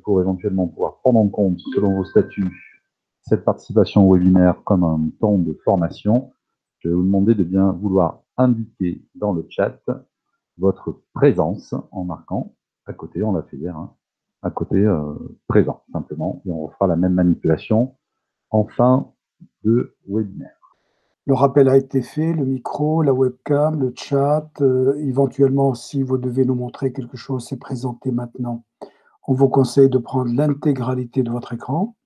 pour éventuellement pouvoir prendre en compte, selon vos statuts, cette participation au webinaire comme un temps de formation, je vais vous demander de bien vouloir indiquer dans le chat votre présence en marquant à côté, on l'a fait hier, hein, à côté présent, simplement, et on refera la même manipulation en fin de webinaire. Le rappel a été fait, le micro, la webcam, le chat, éventuellement si vous devez nous montrer quelque chose, c'est présenté maintenant. On vous conseille de prendre l'intégralité de votre écran.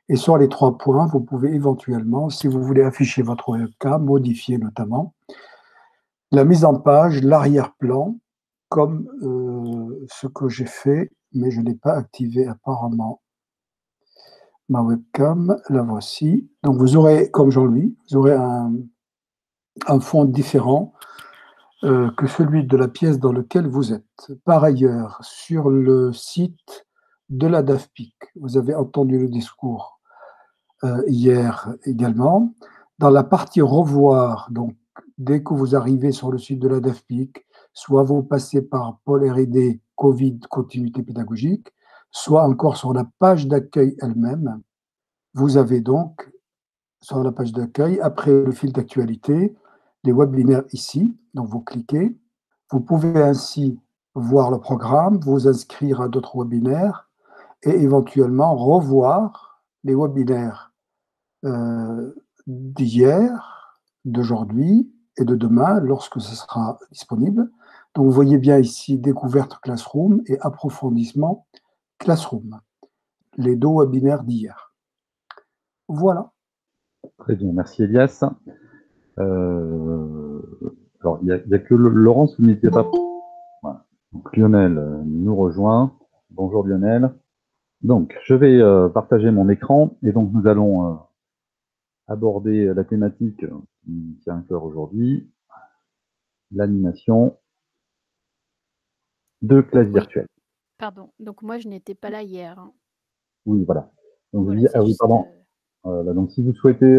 Et sur les 3 points, vous pouvez éventuellement, si vous voulez afficher votre webcam, modifier notamment la mise en page, l'arrière-plan, comme ce que j'ai fait, mais je n'ai pas activé apparemment ma webcam. La voici. Donc vous aurez, comme Jean-Louis, vous aurez un fond différent que celui de la pièce dans laquelle vous êtes. Par ailleurs, sur le site de la DAFPIC, vous avez entendu le discours hier également. Dans la partie revoir, donc dès que vous arrivez sur le site de la DAFPIC, soit vous passez par Pôle R&D Covid continuité pédagogique, soit encore sur la page d'accueil elle-même. Vous avez donc sur la page d'accueil, après le fil d'actualité, les webinaires ici. Donc vous cliquez. Vous pouvez ainsi voir le programme, vous inscrire à d'autres webinaires et éventuellement revoir les webinaires d'hier, d'aujourd'hui et de demain lorsque ce sera disponible. Donc vous voyez bien ici découverte Classroom et approfondissement Classroom, les 2 webinaires d'hier. Voilà. Très bien, merci Elias. Alors, il n'y a que Laurence qui n'était pas. Voilà. Donc, Lionel nous rejoint. Bonjour Lionel. Donc, je vais partager mon écran et donc nous allons aborder la thématique qui tient à cœur aujourd'hui, l'animation de classe virtuelle. Pardon, donc moi je n'étais pas là hier. Hein. Oui, voilà. Donc, voilà, ah oui, pardon. Donc, si vous souhaitez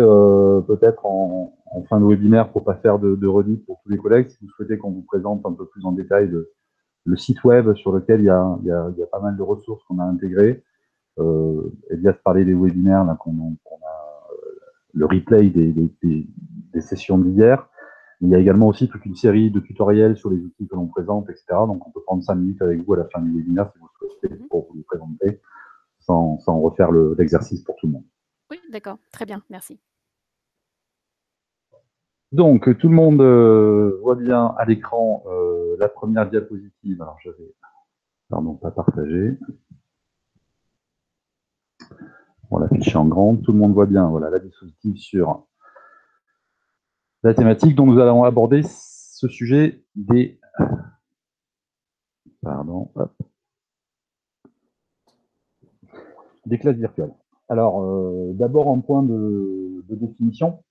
peut-être en fin de webinaire, pour pas faire de redit pour tous les collègues, si vous souhaitez qu'on vous présente un peu plus en détail le site web sur lequel il y a pas mal de ressources qu'on a intégrées. Elias parlait des webinaires, là, qu'on a le replay des sessions d'hier. Il y a également aussi toute une série de tutoriels sur les outils que l'on présente, etc. Donc, on peut prendre 5 minutes avec vous à la fin du webinaire si vous souhaitez pour vous les présenter sans refaire l'exercice pour tout le monde. Oui, d'accord, très bien, merci. Donc, tout le monde voit bien à l'écran la première diapositive. Alors, je vais, pardon, pas partager. On l'affiche en grand. Tout le monde voit bien, voilà, la diapositive sur la thématique dont nous allons aborder ce sujet des... Pardon, hop. Des classes virtuelles. Alors, d'abord, un point de définition.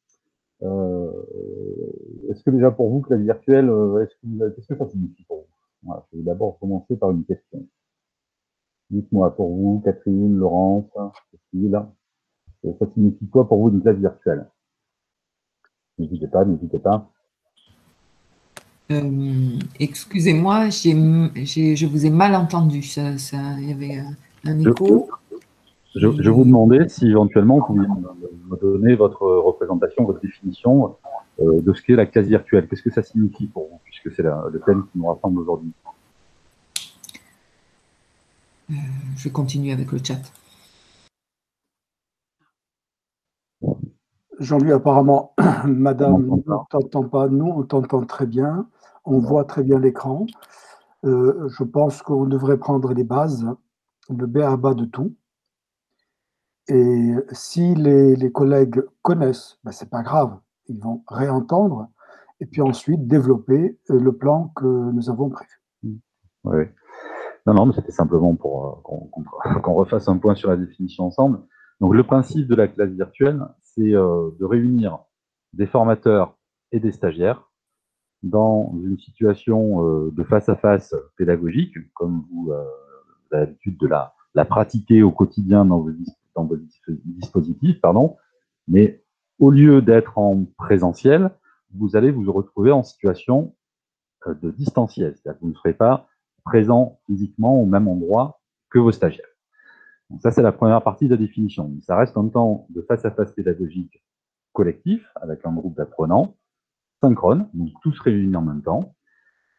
Est-ce que déjà pour vous, classe virtuelle, qu'est-ce que ça signifie pour vous? Voilà, je vais d'abord commencer par une question. Dites-moi, pour vous, Catherine, Laurence, Cécile, ça signifie quoi pour vous une classe virtuelle? N'hésitez pas, n'hésitez pas. Excusez-moi, je vous ai mal entendu. Il y avait un écho. Je vous demandais si éventuellement vous pouviez me donner votre représentation, votre définition de ce qu'est la classe virtuelle. Qu'est-ce que ça signifie pour vous, puisque c'est le thème qui nous rassemble aujourd'hui? Je continue avec le chat. Jean-Louis, apparemment, madame ne t'entend pas. Nous, on t'entend très bien. On voit très bien l'écran. Je pense qu'on devrait prendre les bases, le b.a.-ba de tout. Et si les collègues connaissent, ben, c'est pas grave. Ils vont réentendre et puis ensuite développer le plan que nous avons prévu. Oui. Non, mais c'était simplement pour qu'on refasse un point sur la définition ensemble. Donc, le principe de la classe virtuelle, c'est de réunir des formateurs et des stagiaires dans une situation de face-à-face pédagogique, comme vous avez l'habitude de la pratiquer au quotidien dans vos dispositifs, pardon. Mais au lieu d'être en présentiel, vous allez vous retrouver en situation de distanciel, c'est-à-dire que vous ne serez pas présent physiquement au même endroit que vos stagiaires. Donc ça, c'est la première partie de la définition. Ça reste un temps de face-à-face pédagogique collectif, avec un groupe d'apprenants, synchrone, donc tous réunis en même temps.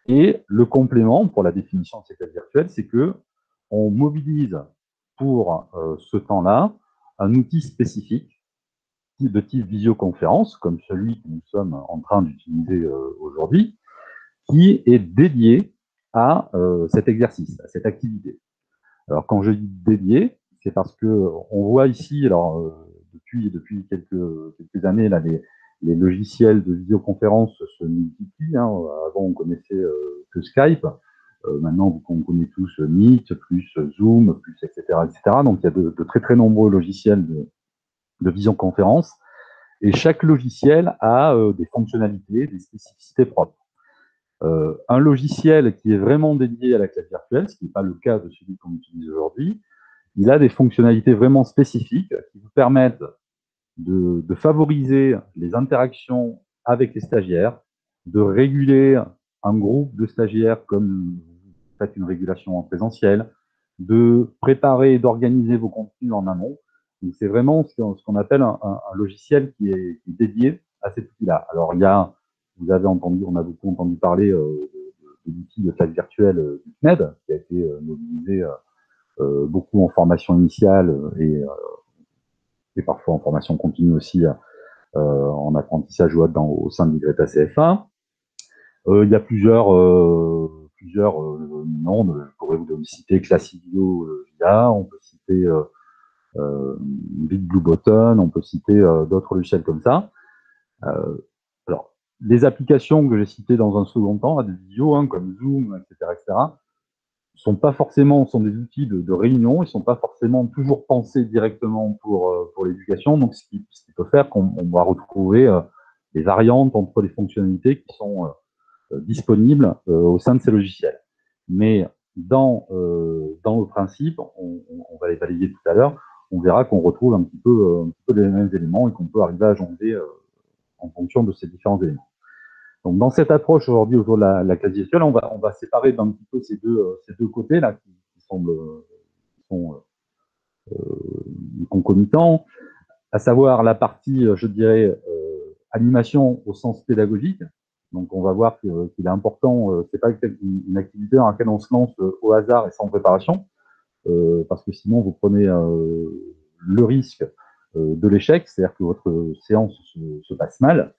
Et le complément pour la définition de ces classes virtuelles, c'est que on mobilise pour ce temps-là un outil spécifique de type visioconférence, comme celui que nous sommes en train d'utiliser aujourd'hui, qui est dédié à cet exercice, à cette activité. Alors, quand je dis dédié, c'est parce que on voit ici, alors depuis quelques années, là, les logiciels de visioconférence se multiplient. Hein. Avant, on connaissait que Skype. Maintenant, on connaît tous Meet, plus Zoom, plus etc., etc. Donc, il y a de très très nombreux logiciels de visioconférence. Et chaque logiciel a des fonctionnalités, des spécificités propres. Un logiciel qui est vraiment dédié à la classe virtuelle, ce qui n'est pas le cas de celui qu'on utilise aujourd'hui, il a des fonctionnalités vraiment spécifiques qui vous permettent de favoriser les interactions avec les stagiaires, de réguler un groupe de stagiaires comme vous faites une régulation en présentiel, de préparer et d'organiser vos contenus en amont. Donc c'est vraiment ce qu'on appelle un logiciel qui est dédié à cet outil-là. Alors vous avez entendu, on a beaucoup entendu parler de l'outil de classe virtuelle du CNED, qui a été mobilisé beaucoup en formation initiale et parfois en formation continue aussi en apprentissage web au sein de l'IGRETA CFA. Il y a plusieurs noms, je pourrais vous citer Classidio VIA, on peut citer Big Blue Button, on peut citer d'autres logiciels comme ça. Alors, les applications que j'ai citées dans un second temps, des vidéos comme Zoom, etc., sont pas forcément, sont des outils de réunion, ils sont pas forcément toujours pensés directement pour l'éducation, donc ce qui peut faire qu'on va retrouver des variantes entre les fonctionnalités qui sont disponibles au sein de ces logiciels. Mais dans le principe, on va les balayer tout à l'heure, on verra qu'on retrouve un petit peu les mêmes éléments et qu'on peut arriver à jongler en fonction de ces différents éléments. Donc, dans cette approche aujourd'hui autour de la classe virtuelle, on va séparer d'un petit peu ces deux côtés-là qui sont concomitants, à savoir la partie, je dirais, animation au sens pédagogique. Donc, on va voir qu'il est important, c'est pas une activité dans laquelle on se lance au hasard et sans préparation, parce que sinon vous prenez le risque de l'échec, c'est-à-dire que votre séance se passe mal,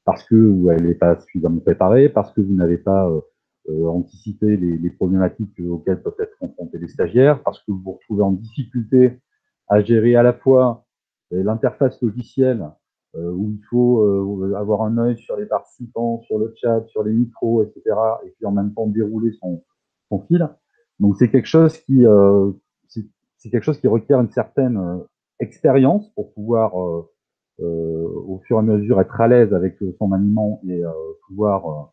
parce que elle n'est pas suffisamment préparée, parce que vous n'avez pas anticipé les problématiques auxquelles peuvent être confrontés les stagiaires, parce que vous vous retrouvez en difficulté à gérer à la fois l'interface logicielle, où il faut avoir un œil sur les participants, sur le chat, sur les micros, etc., et puis en même temps dérouler son fil. Donc c'est quelque chose qui requiert une certaine expérience pour pouvoir au fur et à mesure être à l'aise avec son maniement et pouvoir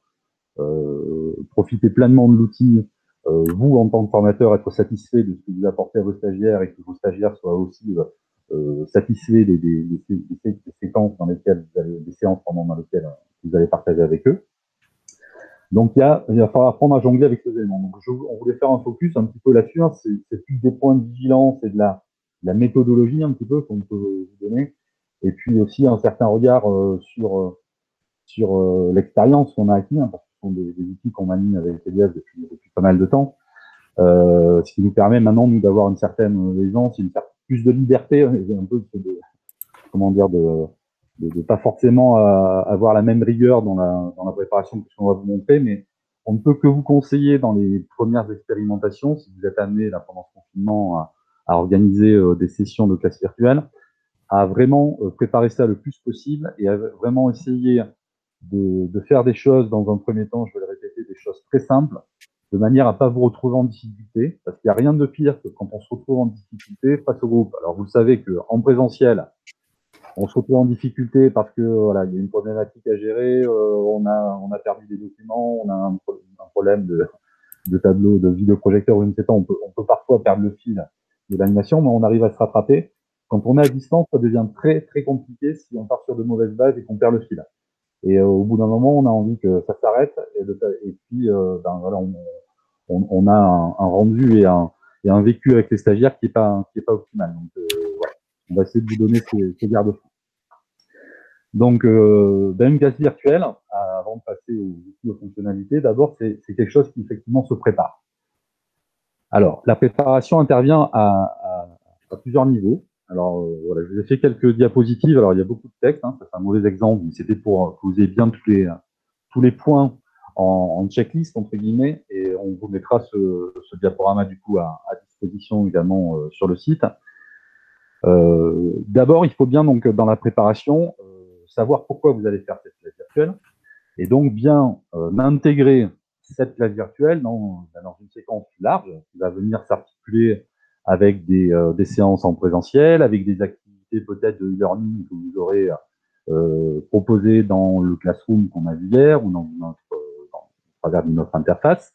profiter pleinement de l'outil, vous en tant que formateur être satisfait de ce que vous apportez à vos stagiaires et que vos stagiaires soient aussi satisfaits des séquences dans lesquelles vous allez, des séances dans lesquelles vous allez partager avec eux. Donc il va falloir apprendre à jongler avec ces éléments. Donc on voulait faire un focus un petit peu là-dessus, hein, c'est plus des points de vigilance et de la méthodologie un petit peu qu'on peut vous donner, et puis aussi un certain regard sur l'expérience qu'on a acquis, hein, parce que ce sont des outils qu'on manie avec Elias depuis pas mal de temps, ce qui nous permet maintenant nous d'avoir une certaine aisance, plus de liberté, un peu de pas forcément avoir la même rigueur dans la préparation que ce qu'on va vous montrer, mais on ne peut que vous conseiller dans les premières expérimentations, si vous êtes amené là, pendant ce confinement à organiser des sessions de classe virtuelle, à vraiment préparer ça le plus possible et à vraiment essayer de faire des choses dans un premier temps, je vais le répéter, des choses très simples, de manière à pas vous retrouver en difficulté, parce qu'il n'y a rien de pire que quand on se retrouve en difficulté face au groupe. Alors vous le savez qu'en présentiel, on se retrouve en difficulté parce que voilà, il y a une problématique à gérer, on a perdu des documents, on a un problème de tableau, de vidéoprojecteur, je ne sais pas, on peut parfois perdre le fil de l'animation, mais on arrive à se rattraper. Quand on est à distance, ça devient très très compliqué si on part sur de mauvaises bases et qu'on perd le fil. Et au bout d'un moment, on a envie que ça s'arrête, et puis voilà, on a un rendu et un y a un vécu avec les stagiaires qui est pas optimal. Donc, voilà. On va essayer de vous donner ces garde-fous. Donc, dans une classe virtuelle, avant de passer aux fonctionnalités, d'abord, c'est quelque chose qui effectivement se prépare. Alors, la préparation intervient à plusieurs niveaux. Alors, voilà, je vous ai fait quelques diapositives. Alors, il y a beaucoup de texte, hein, ça c'est un mauvais exemple, mais c'était pour que vous ayez bien tous les points en checklist, entre guillemets, et on vous mettra ce diaporama, du coup, à disposition, également, sur le site. D'abord, il faut bien, donc, dans la préparation, savoir pourquoi vous allez faire cette classe virtuelle, et donc bien intégrer cette classe virtuelle dans une séquence large qui va venir s'articuler avec des séances en présentiel, avec des activités peut-être de e-learning que vous aurez proposées dans le classroom qu'on a vu hier ou à travers notre interface.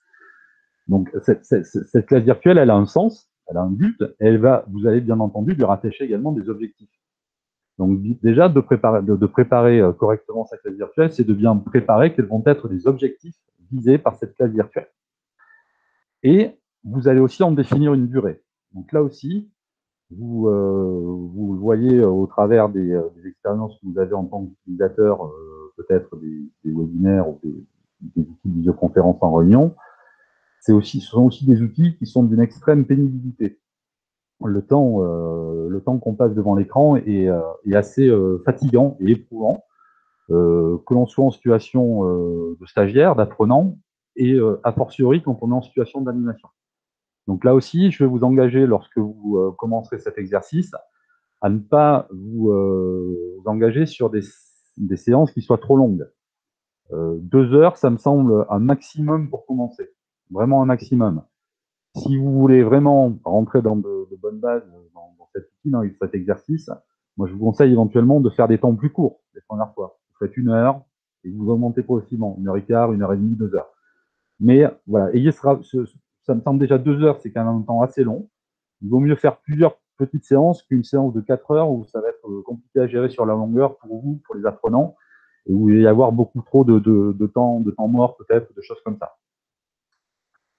Donc cette classe virtuelle, elle a un sens, elle a un but, et vous allez bien entendu lui rattacher également des objectifs. Donc déjà, de préparer correctement sa classe virtuelle, c'est de bien préparer quels vont être les objectifs visés par cette classe virtuelle. Et vous allez aussi en définir une durée. Donc là aussi, vous le voyez au travers des expériences que vous avez en tant qu'utilisateur, peut-être des webinaires ou des outils de visioconférence en réunion. Ce sont aussi des outils qui sont d'une extrême pénibilité. Le temps qu'on passe devant l'écran est assez fatigant et éprouvant, que l'on soit en situation de stagiaire, d'apprenant, et a fortiori quand on est en situation d'animation. Donc là aussi, je vais vous engager, lorsque vous commencerez cet exercice, à ne pas vous engager sur des séances qui soient trop longues. 2 heures, ça me semble un maximum pour commencer, vraiment un maximum. Si vous voulez vraiment rentrer dans de bonnes bases dans cet outil, dans cet exercice, moi je vous conseille éventuellement de faire des temps plus courts les premières fois. Vous faites 1 heure et vous augmentez progressivement, 1h15, 1h30, 2 heures. Mais voilà, ça me semble déjà 2 heures, c'est quand même un temps assez long. Il vaut mieux faire plusieurs petites séances qu'une séance de 4 heures où ça va être compliqué à gérer sur la longueur pour vous, pour les apprenants, et où il va y avoir beaucoup trop de temps mort peut-être, de choses comme ça.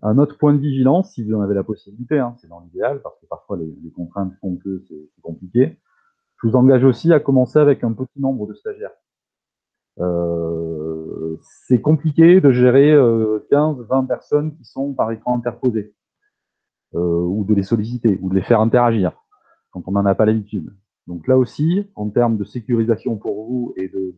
Un autre point de vigilance, si vous en avez la possibilité, hein, c'est dans l'idéal, parce que parfois les contraintes font que c'est compliqué, je vous engage aussi à commencer avec un petit nombre de stagiaires. C'est compliqué de gérer 15-20 personnes qui sont par écran interposé, ou de les solliciter, ou de les faire interagir, quand on n'en a pas l'habitude. Donc là aussi, en termes de sécurisation pour vous et de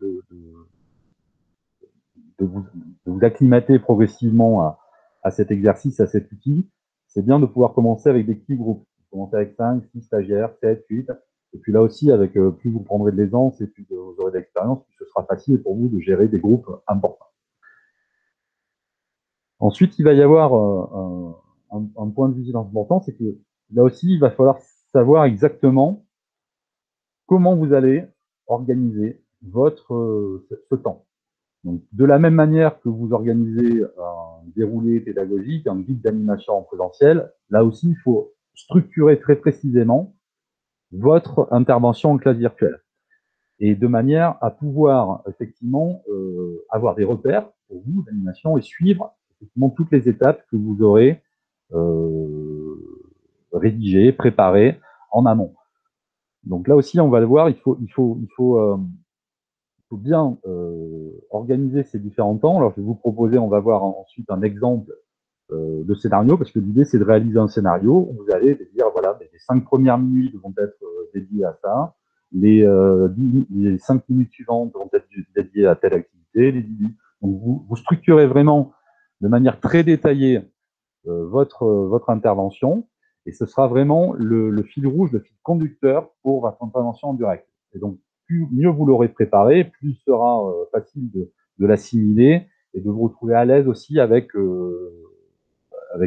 vous acclimater progressivement à cet exercice, à cet outil, c'est bien de pouvoir commencer avec des petits groupes. Commencer avec 5, 6 stagiaires, 7, 8. Et puis là aussi, avec plus vous prendrez de l'aisance et plus vous aurez d'expérience, plus ce sera facile pour vous de gérer des groupes importants. Ensuite, il va y avoir un point de vigilance important, c'est que là aussi, il va falloir savoir exactement comment vous allez organiser ce temps. Donc, de la même manière que vous organisez un déroulé pédagogique, un guide d'animation en présentiel, là aussi, il faut structurer très précisément votre intervention en classe virtuelle. Et de manière à pouvoir effectivement avoir des repères pour vous d'animation et suivre effectivement toutes les étapes que vous aurez rédigées, préparées en amont. Donc là aussi, on va le voir, il faut bien organiser ces différents temps. Alors, je vais vous proposer, on va voir ensuite un exemple de scénario, parce que l'idée, c'est de réaliser un scénario où vous allez dire, voilà, les 5 premières minutes vont être dédiées à ça, les 5 minutes suivantes vont être dédiées à telle activité, les 10 minutes. Donc, vous structurez vraiment de manière très détaillée votre intervention, et ce sera vraiment le fil rouge, le fil conducteur pour votre intervention en direct. Et donc, mieux vous l'aurez préparé, plus il sera facile de l'assimiler et de vous retrouver à l'aise aussi avec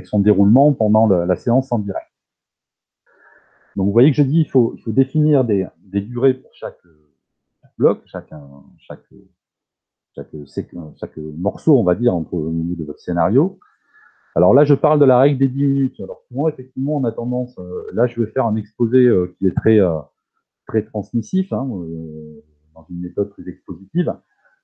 son déroulement pendant la séance en direct. Donc, vous voyez que je dis, il faut définir des durées pour chaque bloc, chaque morceau, on va dire, au milieu de votre scénario. Alors là, je parle de la règle des 10 minutes. Alors souvent, effectivement, on a tendance, là, je vais faire un exposé qui est très transmissif, hein, dans une méthode très expositive.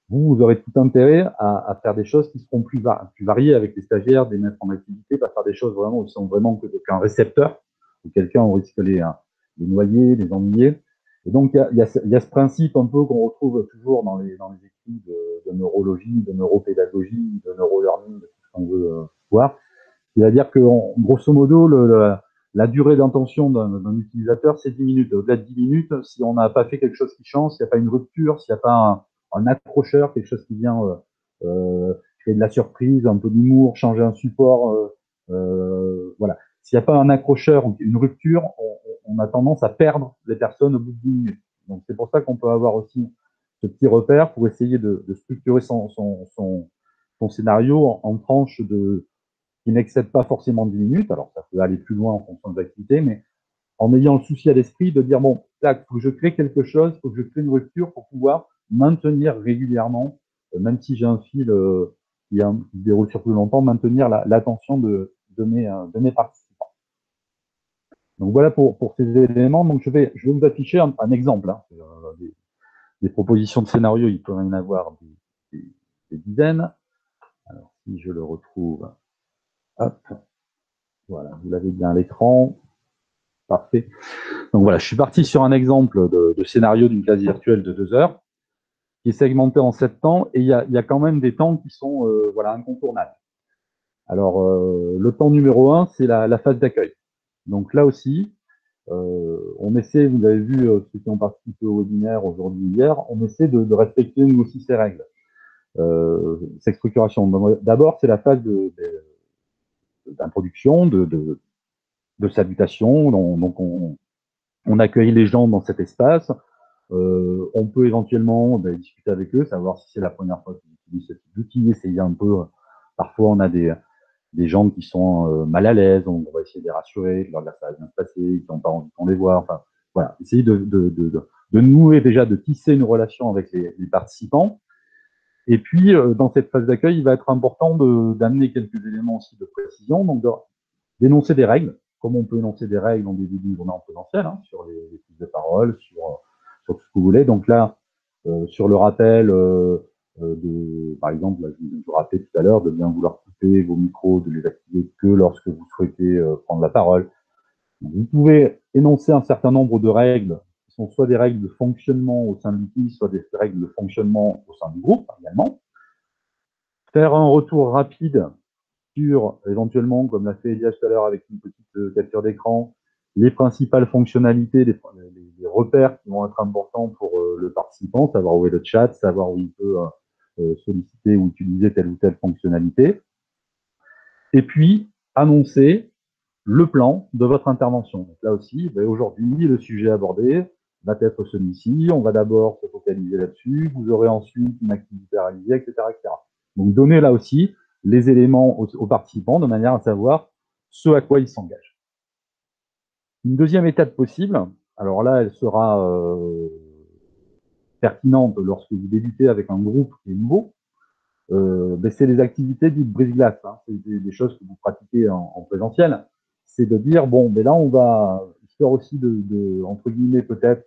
vous aurez tout intérêt à faire des choses qui seront plus variées avec les stagiaires, des maîtres en activité, pas faire des choses vraiment qui sont vraiment qu'un récepteur, ou quelqu'un, on risque les noyer, les ennuyer. Et donc, il y a ce principe un peu qu'on retrouve toujours dans les études de neurologie, de neuropédagogie, de neurolearning, de tout ce qu'on veut voir. C'est-à-dire que, grosso modo, la durée d'intention d'un utilisateur, c'est 10 minutes. Au-delà de 10 minutes, si on n'a pas fait quelque chose qui change, s'il n'y a pas une rupture, s'il n'y a pas un accrocheur, quelque chose qui vient créer de la surprise, un peu d'humour, changer un support, voilà. S'il n'y a pas un accrocheur, une rupture, on a tendance à perdre les personnes au bout de 10 minutes. Donc c'est pour ça qu'on peut avoir aussi ce petit repère pour essayer de structurer son scénario en tranches qui n'excède pas forcément 10 minutes. Alors, ça peut aller plus loin en fonction des activités, mais en ayant le souci à l'esprit de dire, bon, là, il faut que je crée quelque chose, il faut que je crée une rupture pour pouvoir maintenir régulièrement, même si j'ai un fil qui se déroule sur plus longtemps, maintenir l'attention de mes participants. Donc, voilà pour ces éléments. Donc, je vais vous afficher un exemple. Hein. Des propositions de scénario, il peut y en avoir des dizaines. Alors, si je le retrouve, hop. Voilà, vous l'avez bien à l'écran. Parfait. Donc voilà, je suis parti sur un exemple de scénario d'une classe virtuelle de 2 heures qui est segmenté en 7 temps et il y a quand même des temps qui sont voilà, incontournables. Alors, le temps numéro 1, c'est la phase d'accueil. Donc là aussi, on essaie, vous avez vu ceux qui ont participé au webinaire aujourd'hui, hier, on essaie de respecter nous aussi ces règles. Cette structuration. D'abord, c'est la phase d'introduction, de salutation. Donc, on accueille les gens dans cet espace. On peut éventuellement discuter avec eux, savoir si c'est la première fois qu'ils utilisent ce type d'outil, essayer un peu. Parfois, on a des gens qui sont mal à l'aise, donc on va essayer de les rassurer, de leur dire que ça va bien se passer, qui n'ont pas envie qu'on les voit. Enfin, voilà, essayer de nouer déjà, de tisser une relation avec les participants. Et puis, dans cette phase d'accueil, il va être important d'amener quelques éléments aussi de précision, donc d'énoncer des règles, comme on peut énoncer des règles dans des début de journée en présentiel, hein, sur les prises de parole, sur tout ce que vous voulez. Donc là, sur le rappel par exemple, là, je vous rappelais tout à l'heure de bien vouloir couper vos micros, de les activer que lorsque vous souhaitez prendre la parole. Donc, vous pouvez énoncer un certain nombre de règles qui sont soit des règles de fonctionnement au sein de l'outil, soit des règles de fonctionnement au sein du groupe également. Faire un retour rapide sur, éventuellement, comme l'a fait Elias tout à l'heure avec une petite capture d'écran, les principales fonctionnalités, les repères qui vont être importants pour le participant, savoir où est le chat, savoir où il peut solliciter ou utiliser telle ou telle fonctionnalité. Et puis, annoncer le plan de votre intervention. Donc là aussi, aujourd'hui, le sujet abordé va être celui-ci. On va d'abord se focaliser là-dessus. Vous aurez ensuite une activité à réaliser, etc., etc. Donc, donner là aussi les éléments aux participants de manière à savoir ce à quoi ils s'engagent. Une deuxième étape possible, alors là, elle sera pertinente lorsque vous débutez avec un groupe qui est nouveau, c'est les activités dites brise-glace. Hein. C'est des choses que vous pratiquez en présentiel. C'est de dire, bon, mais là, on va, histoire aussi entre guillemets, peut-être,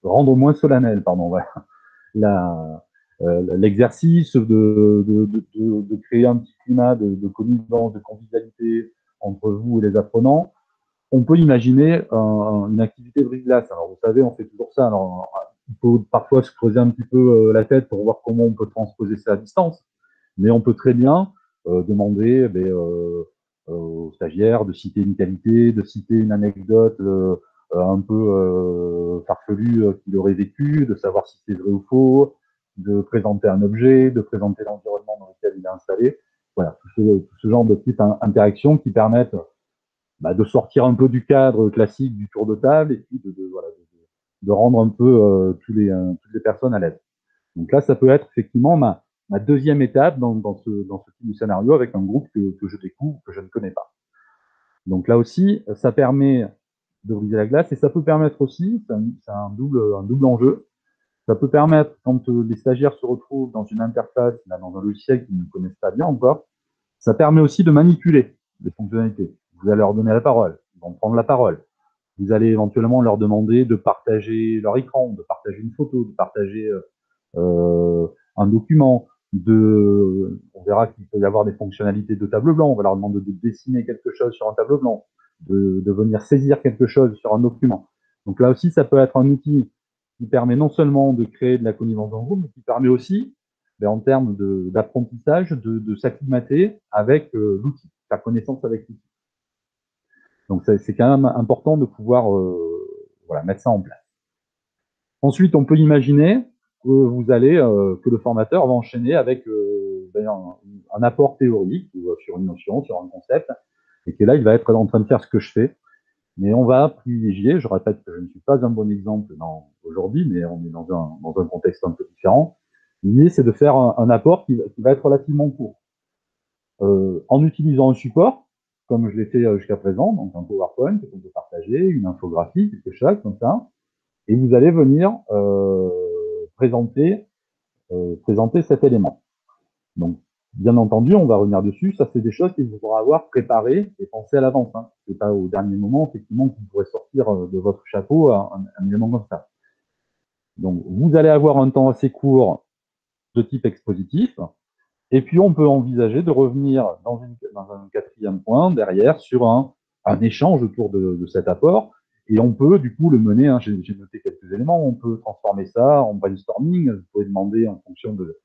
rendre moins solennel, pardon, voilà. L'exercice de créer un petit climat de connivence, de convivialité entre vous et les apprenants. On peut imaginer une activité brise-glace. Alors, vous savez, on fait toujours ça. Alors, il faut parfois se creuser un petit peu la tête pour voir comment on peut transposer ça à distance. Mais on peut très bien demander aux stagiaires de citer une qualité, de citer une anecdote un peu farfelue qu'il aurait vécu, de savoir si c'est vrai ou faux, de présenter un objet, de présenter l'environnement dans lequel il est installé. Voilà, tout ce genre de petites interactions qui permettent de sortir un peu du cadre classique du tour de table et puis de rendre un peu toutes les personnes à l'aise. Donc là, ça peut être effectivement ma deuxième étape dans ce type de scénario avec un groupe que je découvre, que je ne connais pas. Donc là aussi, ça permet de briser la glace et ça peut permettre aussi, c'est un double enjeu, ça peut permettre, quand les stagiaires se retrouvent dans une interface, dans un logiciel qu'ils ne connaissent pas bien encore, ça permet aussi de manipuler les fonctionnalités. Vous allez leur donner la parole, ils vont prendre la parole. Vous allez éventuellement leur demander de partager leur écran, de partager une photo, de partager un document. On verra qu'il peut y avoir des fonctionnalités de tableau blanc. On va leur demander de dessiner quelque chose sur un tableau blanc, de venir saisir quelque chose sur un document. Donc là aussi, ça peut être un outil qui permet non seulement de créer de la connivence en groupe, mais qui permet aussi, en termes d'apprentissage, de s'acclimater avec l'outil, faire connaissance avec l'outil. Donc c'est quand même important de pouvoir mettre ça en place. Ensuite, on peut imaginer que le formateur va enchaîner avec un apport théorique sur une notion, sur un concept, et que là, il va être en train de faire ce que je fais. Mais on va privilégier, je répète que je ne suis pas un bon exemple aujourd'hui, mais on est dans un contexte un peu différent. L'idée, c'est de faire un apport qui va être relativement court. En utilisant un support, comme je l'ai fait jusqu'à présent, donc un PowerPoint qu'on peut partager, une infographie, quelque chose comme ça, et vous allez venir présenter cet élément. Donc, bien entendu, on va revenir dessus. Ça, c'est des choses qu'il faudra avoir préparées et pensées à l'avance. Hein. C'est pas au dernier moment, effectivement, que vous pourrez sortir de votre chapeau un élément comme ça. Donc, vous allez avoir un temps assez court de type expositif. Et puis, on peut envisager de revenir dans un quatrième point derrière sur un échange autour de cet apport. Et on peut, du coup, le mener. Hein, j'ai noté quelques éléments. On peut transformer ça en brainstorming. Vous pouvez demander en fonction de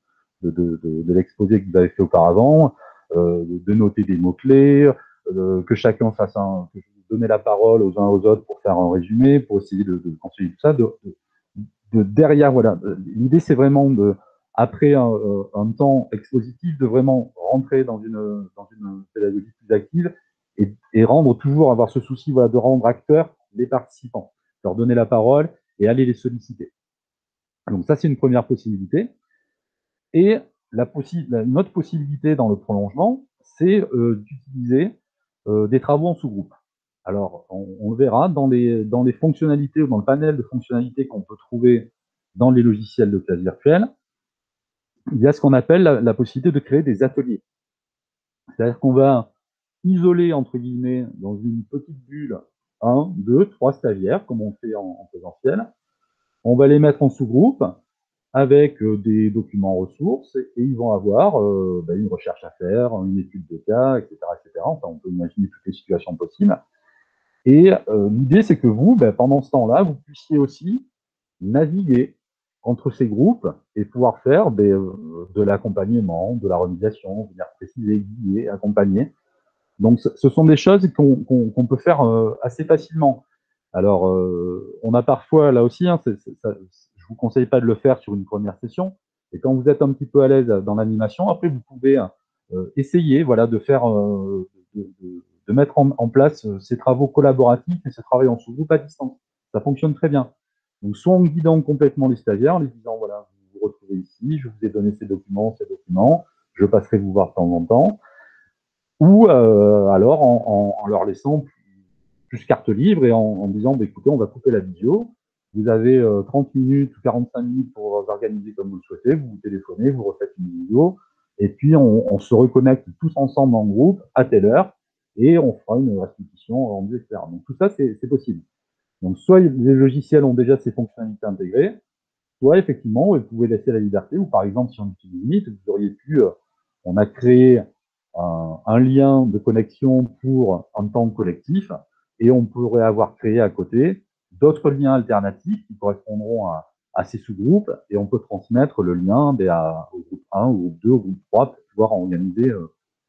l'exposé que vous avez fait auparavant, de noter des mots-clés, que chacun fasse que vous donnez la parole aux uns aux autres pour faire un résumé, pour essayer de conseiller tout ça. Derrière, voilà. L'idée, c'est vraiment après un temps expositif, de vraiment rentrer dans une pédagogie plus active et rendre toujours, avoir ce souci de rendre acteurs les participants, leur donner la parole et aller les solliciter. Donc ça, c'est une première possibilité. Et une autre possibilité dans le prolongement, c'est d'utiliser des travaux en sous-groupe. Alors, on verra dans les fonctionnalités ou dans le panel de fonctionnalités qu'on peut trouver dans les logiciels de classe virtuelle, il y a ce qu'on appelle la possibilité de créer des ateliers. C'est-à-dire qu'on va isoler, entre guillemets, dans une petite bulle, 1, 2, 3 stagiaires, comme on fait en présentiel. On va les mettre en sous-groupe avec des documents ressources et ils vont avoir une recherche à faire, une étude de cas, etc. etc. Enfin, on peut imaginer toutes les situations possibles. Et l'idée, c'est que vous, pendant ce temps-là, vous puissiez aussi naviguer entre ces groupes et pouvoir faire de l'accompagnement, de la remédiation, venir préciser, guider, accompagner. Donc, ce sont des choses qu'on peut faire assez facilement. Alors, on a parfois, là aussi, hein, je vous conseille pas de le faire sur une première session, et quand vous êtes un petit peu à l'aise dans l'animation, après, vous pouvez essayer de faire, de mettre en place ces travaux collaboratifs et ce travail en sous-groupe à distance. Ça fonctionne très bien. Donc, soit en guidant complètement les stagiaires, en les disant, voilà, vous vous retrouvez ici, je vous ai donné ces documents, je passerai vous voir de temps en temps, ou alors en leur laissant plus carte libre et en disant, écoutez, on va couper la vidéo, vous avez 30 minutes ou 45 minutes pour vous organiser comme vous le souhaitez, vous vous téléphonez, vous refaites une vidéo, et puis on se reconnecte tous ensemble en groupe à telle heure, et on fera une restitution rendue, etc. Donc tout ça, c'est possible. Donc soit les logiciels ont déjà ces fonctionnalités intégrées, soit effectivement, vous pouvez laisser la liberté, ou par exemple, si on utilise Meet, vous auriez pu, on a créé un lien de connexion pour un temps collectif, et on pourrait avoir créé à côté d'autres liens alternatifs qui correspondront à ces sous-groupes, et on peut transmettre le lien au groupe 1, au groupe 2, au groupe 3, pour pouvoir organiser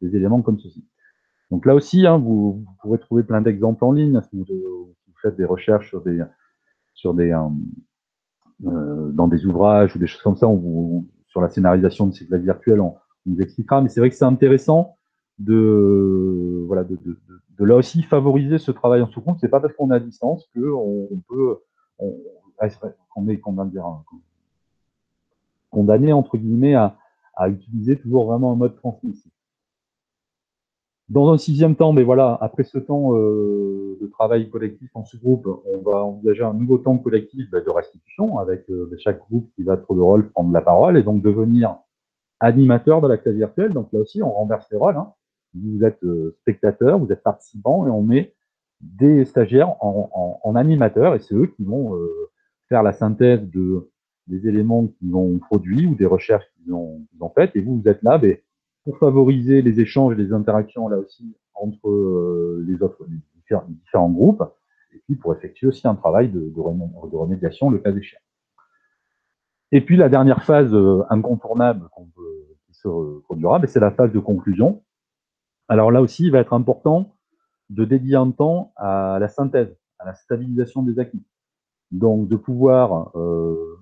des éléments comme ceci. Donc là aussi, hein, vous pourrez trouver plein d'exemples en ligne, si vous faites des recherches dans des ouvrages ou des choses comme ça, sur la scénarisation de ces classes virtuelles, on vous expliquera, mais c'est vrai que c'est intéressant de là aussi favoriser ce travail en sous-groupe. C'est pas parce qu'on est à distance qu'on est condamné entre guillemets à utiliser toujours vraiment un mode transmissif. Dans un sixième temps, après ce temps de travail collectif en sous-groupe, on va envisager un nouveau temps collectif de restitution avec chaque groupe qui va être le rôle prendre la parole et donc devenir animateur de la classe virtuelle. Donc là aussi, on renverse les rôles. Hein. Vous êtes spectateur, vous êtes participant et on met des stagiaires en animateurs, et c'est eux qui vont faire la synthèse des éléments qu'ils ont produits ou des recherches qu'ils ont faites, et vous êtes là pour favoriser les échanges et les interactions là aussi entre les différents groupes, et puis pour effectuer aussi un travail de remédiation le cas échéant. Et puis la dernière phase incontournable qui se produira, c'est la phase de conclusion. Alors là aussi, il va être important de dédier un temps à la synthèse, à la stabilisation des acquis. Donc de pouvoir,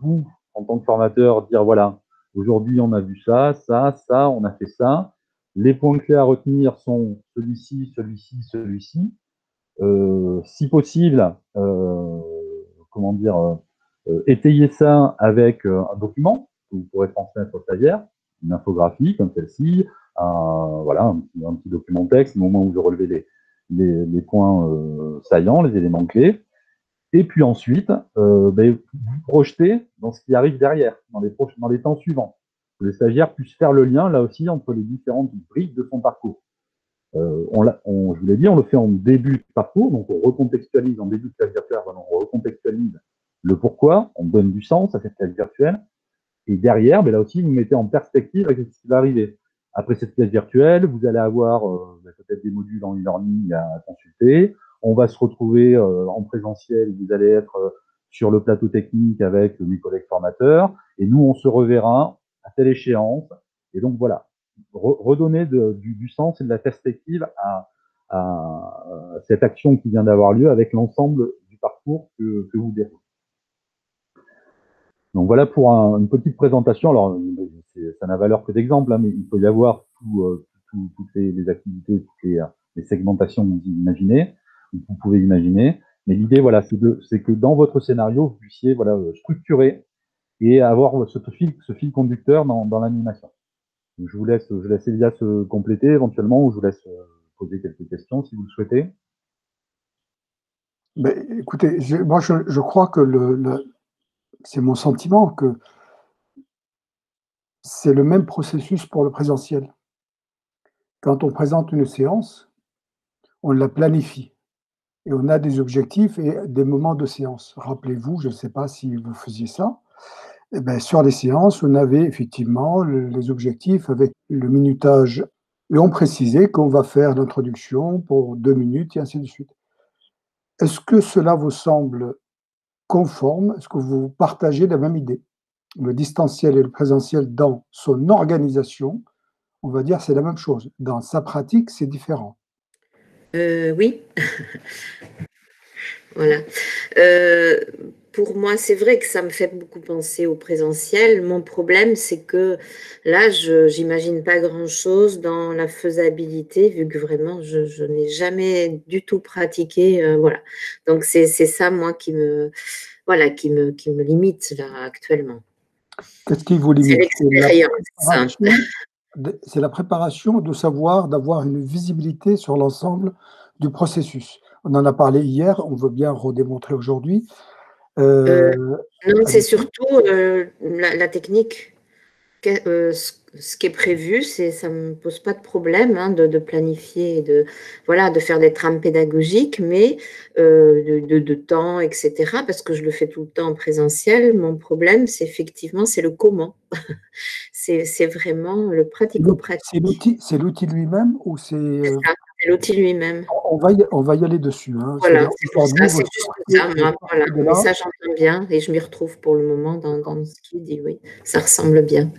vous, en tant que formateur, dire voilà, aujourd'hui on a vu ça, on a fait ça. Les points clés à retenir sont celui-ci, celui-ci, celui-ci. Si possible, étayer ça avec un document que vous pourrez transmettre au stagiaire, une infographie comme celle-ci, un petit document texte, au moment où vous relevez les points saillants, les éléments clés. Et puis ensuite, vous projetez dans ce qui arrive derrière, dans les temps suivants. Que les stagiaires puissent faire le lien, là aussi, entre les différentes briques de son parcours. Je vous l'ai dit, on le fait en début de parcours, donc on recontextualise en début de classe virtuelle, on recontextualise le pourquoi, on donne du sens à cette classe virtuelle, et derrière, là aussi, vous mettez en perspective avec ce qui va arriver. Après cette classe virtuelle, vous allez avoir peut-être des modules en e-learning à consulter, on va se retrouver en présentiel, vous allez être sur le plateau technique avec mes collègues formateurs, et nous, on se reverra à telle échéance, et donc voilà, redonner du sens et de la perspective à cette action qui vient d'avoir lieu avec l'ensemble du parcours que vous déroulez. Donc voilà pour une petite présentation. Alors, ça n'a valeur que d'exemple, mais il peut y avoir toutes les activités, toutes les segmentations que vous pouvez imaginer. Mais l'idée, voilà, c'est que dans votre scénario, vous puissiez structurer et avoir ce fil conducteur dans l'animation. Je laisse Elia se compléter éventuellement, ou je vous laisse poser quelques questions si vous le souhaitez. Mais écoutez, moi je crois que c'est mon sentiment que c'est le même processus pour le présentiel. Quand on présente une séance, on la planifie et on a des objectifs et des moments de séance. Rappelez-vous, je ne sais pas si vous faisiez ça, sur les séances, on avait effectivement les objectifs avec le minutage et on précisait qu'on va faire l'introduction pour 2 minutes et ainsi de suite. Est-ce que cela vous semble conforme? Est-ce que vous partagez la même idée? Le distanciel et le présentiel dans son organisation, on va dire, c'est la même chose. Dans sa pratique, c'est différent. Oui. Voilà. Pour moi, c'est vrai que ça me fait beaucoup penser au présentiel. Mon problème, c'est que là, j'imagine pas grand-chose dans la faisabilité, vu que vraiment, je n'ai jamais du tout pratiqué. Voilà. Donc, c'est ça, moi, qui me limite là actuellement. Qu'est-ce qui vous limite? C'est l'expérience. C'est la préparation de savoir, d'avoir une visibilité sur l'ensemble du processus. On en a parlé hier, on veut bien redémontrer aujourd'hui. Non, c'est surtout la technique. Ce qui est prévu, ça ne me pose pas de problème de planifier, de faire des trames pédagogiques, mais de temps, etc., parce que je le fais tout le temps en présentiel. Mon problème, c'est effectivement, c'est le comment. C'est vraiment le pratico-pratique. C'est l'outil lui-même ou c'est… C'est l'outil lui-même. On va y aller dessus. Hein. Voilà, c'est pour ça, c'est juste ça. Moi, voilà. Mais ça, j'entends bien et je m'y retrouve pour le moment dans ce qu'il dit, oui. Ça ressemble bien.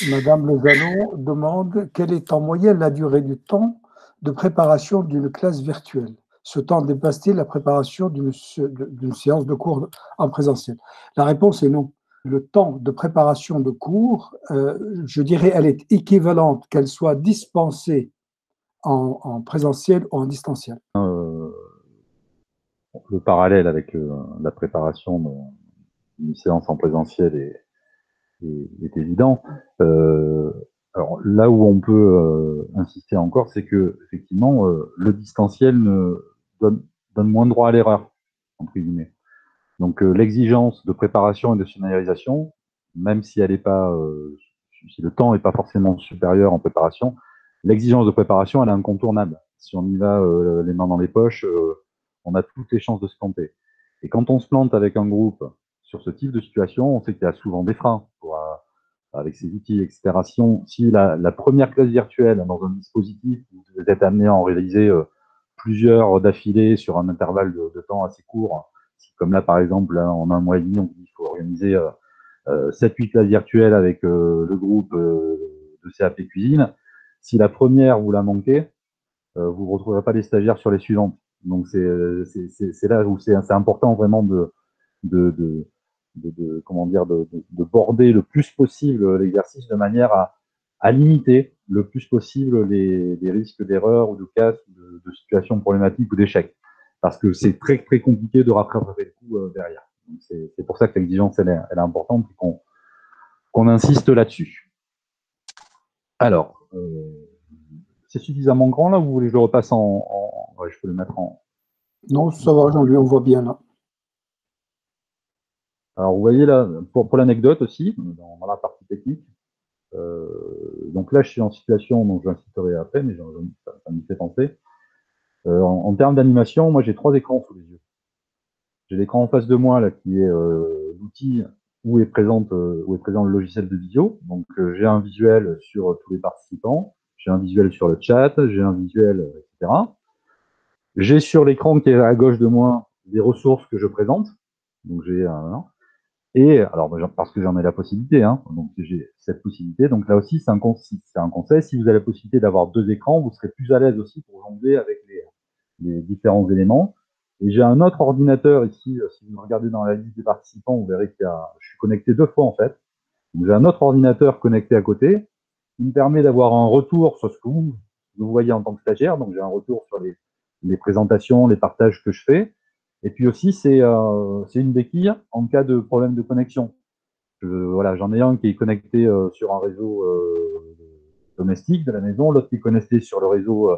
Madame Lozano demande quelle est en moyenne la durée du temps de préparation d'une classe virtuelle. Ce temps dépasse-t-il la préparation d'une séance de cours en présentiel? La réponse est non. Le temps de préparation de cours, je dirais, elle est équivalente, qu'elle soit dispensée en présentiel ou en distanciel. Le parallèle avec la préparation d'une séance en présentiel est évident. Alors là où on peut insister encore, c'est que effectivement le distanciel donne moins droit à l'erreur, entre guillemets. Donc l'exigence de préparation et de scénarisation, même si elle n'est pas, si le temps n'est pas forcément supérieur en préparation, l'exigence de préparation elle est incontournable. Si on y va les mains dans les poches, on a toutes les chances de se planter. Et quand on se plante avec un groupe sur ce type de situation, on sait qu'il y a souvent des freins avec ces outils, etc. Si la première classe virtuelle dans un dispositif, vous êtes amené à en réaliser plusieurs d'affilée sur un intervalle de temps assez court, comme là par exemple, là, en un mois et demi, il faut organiser 7-8 classes virtuelles avec le groupe de CAP Cuisine. Si la première, vous la manquez, vous ne retrouverez pas les stagiaires sur les suivantes. Donc c'est là où c'est important vraiment de border le plus possible l'exercice de manière à limiter le plus possible les risques d'erreur ou de casse, de situations problématiques ou d'échecs. Parce que c'est très, très compliqué de rattraper le coup derrière. C'est pour ça que l'exigence, elle est importante et qu'on insiste là-dessus. Alors, c'est suffisamment grand là ou vous voulez que je le repasse ouais, je peux le mettre en... Non, ça va, Jean-Louis, on voit bien là. Alors, vous voyez là, pour l'anecdote aussi, dans la partie technique, donc là, je suis en situation, donc j'inciterai après, mais ça me fait penser. En termes d'animation, moi, j'ai 3 écrans sous les yeux. J'ai l'écran en face de moi, là, qui est l'outil où est présent le logiciel de vidéo. Donc, j'ai un visuel sur tous les participants, j'ai un visuel sur le chat, j'ai un visuel, etc. J'ai sur l'écran qui est à gauche de moi des ressources que je présente. Donc, j'ai et alors, parce que j'en ai la possibilité, hein, donc j'ai cette possibilité. Donc là aussi, c'est un conseil. Si vous avez la possibilité d'avoir 2 écrans, vous serez plus à l'aise aussi pour jongler avec les différents éléments. Et j'ai un autre ordinateur ici. Si vous regardez dans la liste des participants, vous verrez que je suis connecté 2 fois en fait. Donc j'ai un autre ordinateur connecté à côté qui me permet d'avoir un retour sur ce que vous voyez en tant que stagiaire. Donc j'ai un retour sur les présentations, les partages que je fais. Et puis aussi, c'est une béquille en cas de problème de connexion. Voilà, j'en ai un qui est connecté sur un réseau domestique de la maison, l'autre qui est connecté sur le réseau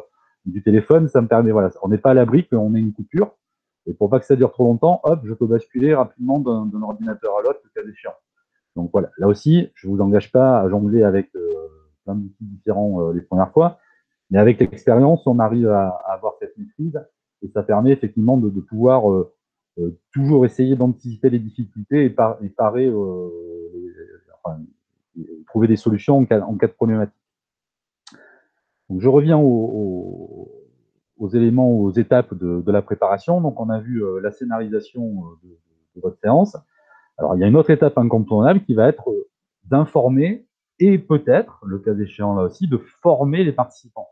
du téléphone. Ça me permet, voilà, on n'est pas à l'abri qu'on ait une coupure. Et pour pas que ça dure trop longtemps, hop, je peux basculer rapidement d'un ordinateur à l'autre, le cas échéant. Donc voilà, là aussi, je ne vous engage pas à jongler avec plein d'outils différents les premières fois, mais avec l'expérience, on arrive à avoir cette maîtrise et ça permet effectivement de pouvoir toujours essayer d'anticiper les difficultés et parer, trouver des solutions en cas de problématique. Donc je reviens aux éléments, aux étapes de la préparation. Donc on a vu la scénarisation de votre séance. Alors il y a une autre étape incontournable qui va être d'informer et peut-être, le cas échéant là aussi, de former les participants.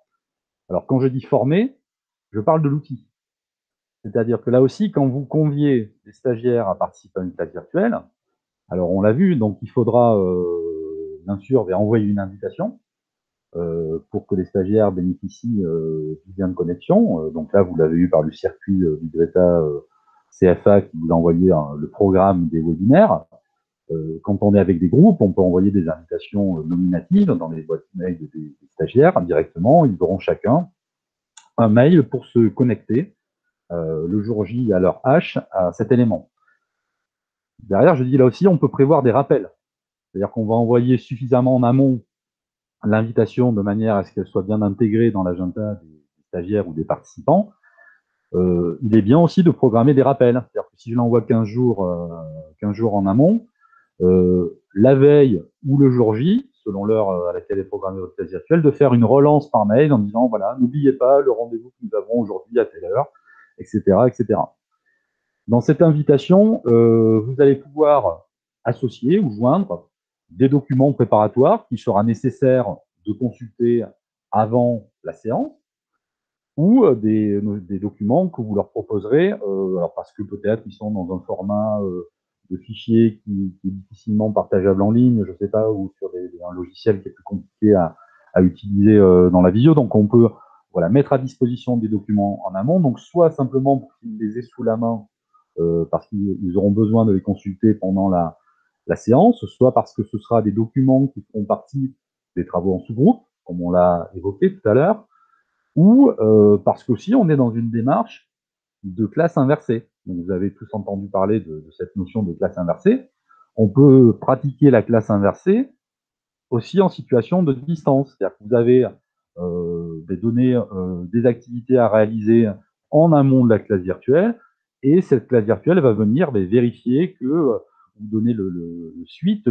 Alors quand je dis former, je parle de l'outil. C'est-à-dire que là aussi, quand vous conviez des stagiaires à participer à une classe virtuelle, alors on l'a vu, donc il faudra bien sûr envoyer une invitation pour que les stagiaires bénéficient du lien de connexion. Donc là, vous l'avez eu par le circuit du Greta CFA qui vous a envoyé le programme des webinaires. Quand on est avec des groupes, on peut envoyer des invitations nominatives dans les boîtes mail des stagiaires directement. Ils auront chacun un mail pour se connecter le jour J à l'heure H à cet élément. Derrière, je dis là aussi, on peut prévoir des rappels. C'est-à-dire qu'on va envoyer suffisamment en amont l'invitation de manière à ce qu'elle soit bien intégrée dans l'agenda des stagiaires ou des participants. Il est bien aussi de programmer des rappels. C'est-à-dire que si je l'envoie 15 jours en amont, la veille ou le jour J, selon l'heure à laquelle est programmée votre classe virtuelle, de faire une relance par mail en disant, voilà, n'oubliez pas le rendez-vous que nous avons aujourd'hui à telle heure, etc., etc. Dans cette invitation, vous allez pouvoir associer ou joindre des documents préparatoires qu'il sera nécessaire de consulter avant la séance ou des documents que vous leur proposerez, alors parce que peut-être ils sont dans un format de fichier qui est difficilement partageable en ligne, je ne sais pas, ou sur un logiciel qui est plus compliqué à utiliser dans la visio. Donc on peut mettre à disposition des documents en amont, donc soit simplement pour qu'ils les aient sous la main parce qu'ils auront besoin de les consulter pendant la séance, soit parce que ce sera des documents qui feront partie des travaux en sous-groupe, comme on l'a évoqué tout à l'heure, ou parce qu'aussi on est dans une démarche de classe inversée. Donc vous avez tous entendu parler de cette notion de classe inversée. On peut pratiquer la classe inversée aussi en situation de distance. C'est-à-dire que vous avez des données, des activités à réaliser en amont de la classe virtuelle, et cette classe virtuelle va venir vérifier que vous donnez le suite,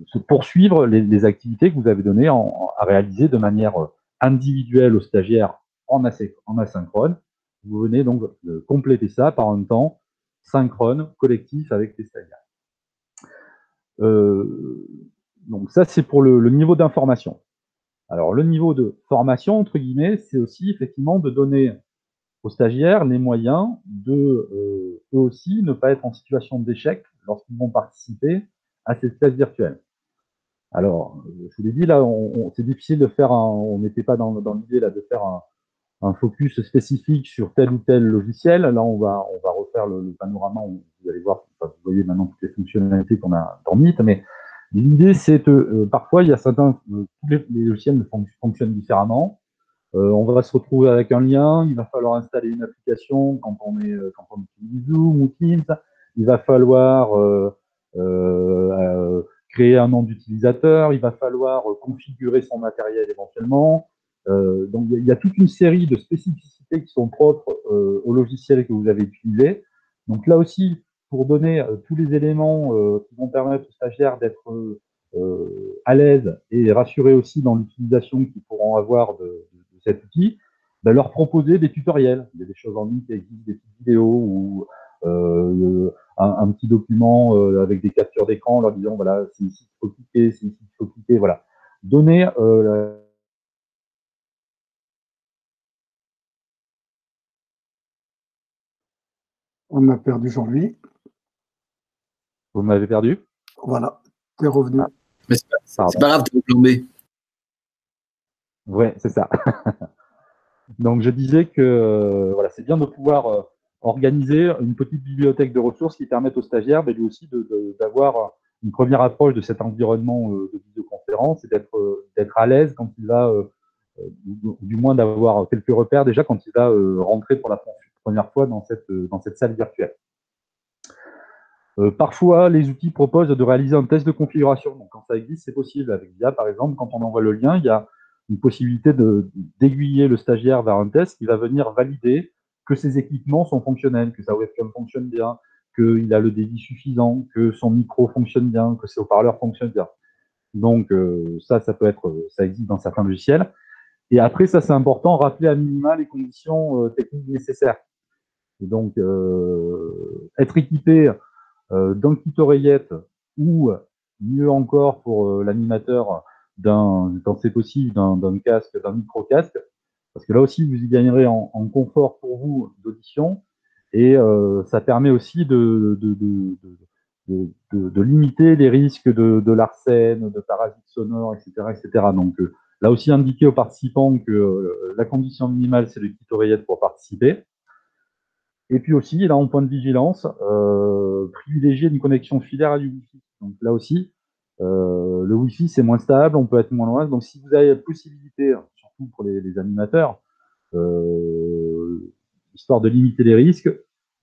se poursuivre les activités que vous avez données à réaliser de manière individuelle aux stagiaires en asynchrone. Vous venez donc de compléter ça par un temps synchrone, collectif avec les stagiaires. Donc ça, c'est pour le niveau d'information. Alors, le niveau de formation, entre guillemets, c'est aussi effectivement de donner aux stagiaires les moyens de, eux aussi, ne pas être en situation d'échec lorsqu'ils vont participer à cette classe virtuelle. Alors, je vous l'ai dit, là, c'est difficile de faire on n'était pas dans l'idée là de faire un focus spécifique sur tel ou tel logiciel. Là, on va refaire le panorama. Vous allez voir, vous voyez maintenant toutes les fonctionnalités qu'on a dans Meet, mais l'idée, c'est que parfois, il y a tous les logiciels ne fonctionnent différemment. On va se retrouver avec un lien, il va falloir installer une application quand on utilise Zoom ou Teams, il va falloir créer un nom d'utilisateur, il va falloir configurer son matériel éventuellement. Donc il y a toute une série de spécificités qui sont propres au logiciel que vous avez utilisé. Donc là aussi, pour donner tous les éléments qui vont permettre aux stagiaires d'être à l'aise et rassurés aussi dans l'utilisation qu'ils pourront avoir de cet outil, leur proposer des tutoriels. Il y a des choses en ligne qui existent, des petites vidéos ou un petit document avec des captures d'écran, leur disant voilà, c'est ici qu'il faut cliquer, c'est ici qu'il faut cliquer, voilà. Donner On a perdu Jean-Louis. Vous m'avez perdu? Voilà, tu es revenu. Ah. Mais c'est pas grave, tu es plombé. Ouais, c'est ça. Donc je disais que voilà, c'est bien de pouvoir organiser une petite bibliothèque de ressources qui permettent aux stagiaires lui aussi d'avoir une première approche de cet environnement de visioconférence et d'être à l'aise quand il va, du moins d'avoir quelques repères déjà quand il va rentrer pour la première fois dans cette salle virtuelle. Parfois, les outils proposent de réaliser un test de configuration. Donc, quand ça existe, c'est possible. Avec VIA, par exemple, quand on envoie le lien, il y a une possibilité d'aiguiller le stagiaire vers un test qui va venir valider que ses équipements sont fonctionnels, que sa webcam fonctionne bien, qu'il a le débit suffisant, que son micro fonctionne bien, que ses haut-parleurs fonctionnent bien. Donc, ça existe dans certains logiciels. Et après, ça, c'est important, rappeler à minima les conditions techniques nécessaires. Et donc, être équipé d'un kit oreillette ou, mieux encore pour l'animateur, quand c'est possible, d'un casque, d'un micro-casque, parce que là aussi, vous y gagnerez en confort pour vous d'audition, et ça permet aussi de limiter les risques de l'arsène, de parasites sonores, etc. etc. Donc là aussi, indiquer aux participants que la condition minimale, c'est le kit oreillette pour participer. Et puis aussi, là, en point de vigilance, privilégier une connexion filaire à du Wi-Fi. Donc là aussi, le Wi-Fi, c'est moins stable, on peut être moins loin. Donc si vous avez la possibilité, surtout pour les animateurs, histoire de limiter les risques,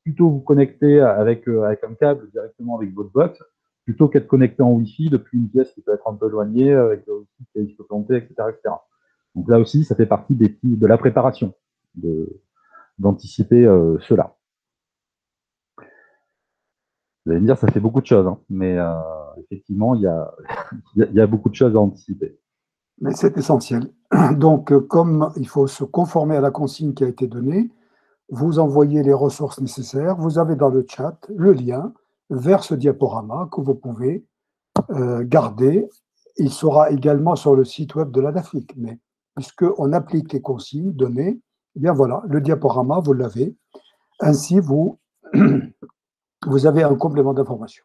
plutôt vous connecter avec un câble directement avec votre box, plutôt qu'être connecté en Wi-Fi depuis une pièce qui peut être un peu éloignée, avec le Wi-Fi qui risque de planter, etc., etc. Donc là aussi, ça fait partie de la préparation, d'anticiper cela. Vous allez me dire, ça fait beaucoup de choses, hein, mais effectivement, il y a beaucoup de choses à anticiper. Mais c'est essentiel. Donc, comme il faut se conformer à la consigne qui a été donnée, vous envoyez les ressources nécessaires. Vous avez dans le chat le lien vers ce diaporama que vous pouvez garder. Il sera également sur le site web de l'ADAFIC. Mais puisqu'on applique les consignes données, eh bien voilà, le diaporama, vous l'avez. Ainsi, vous avez un complément d'information.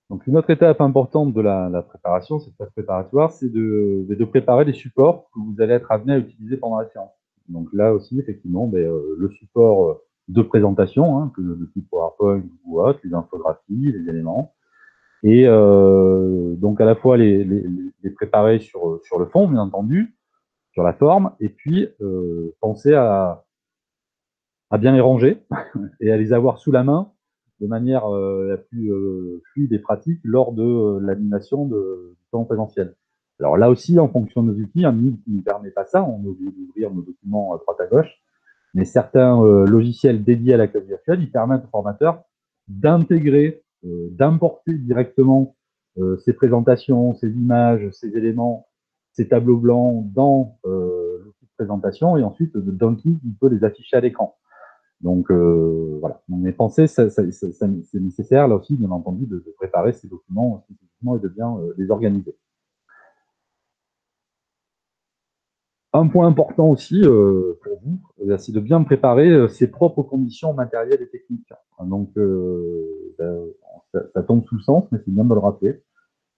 Donc, une autre étape importante de la préparation, cette phase préparatoire, c'est de préparer les supports que vous allez être amené à utiliser pendant la séance. Donc là aussi, effectivement, le support de présentation, hein, de type PowerPoint ou autre, les infographies, les éléments, et donc à la fois les préparer sur le fond, bien entendu, sur la forme, et puis penser à bien les ranger et à les avoir sous la main de manière la plus fluide et pratique lors de l'animation du temps présentiel. Alors là aussi, en fonction de nos outils, un MIB qui ne permet pas ça, on est obligé d'ouvrir nos documents à droite à gauche, mais certains logiciels dédiés à la classe virtuelle, ils permettent aux formateurs d'intégrer, d'importer directement ces présentations, ces images, ces éléments, ces tableaux blancs dans l'outil de présentation, et ensuite, d'un clic, il peut les afficher à l'écran. Donc voilà, on est pensé, c'est nécessaire là aussi, bien entendu, de préparer ces documents spécifiquement et de bien les organiser. Un point important aussi pour vous, c'est de bien préparer ses propres conditions matérielles et techniques. Donc ça tombe sous le sens, mais c'est bien de le rappeler.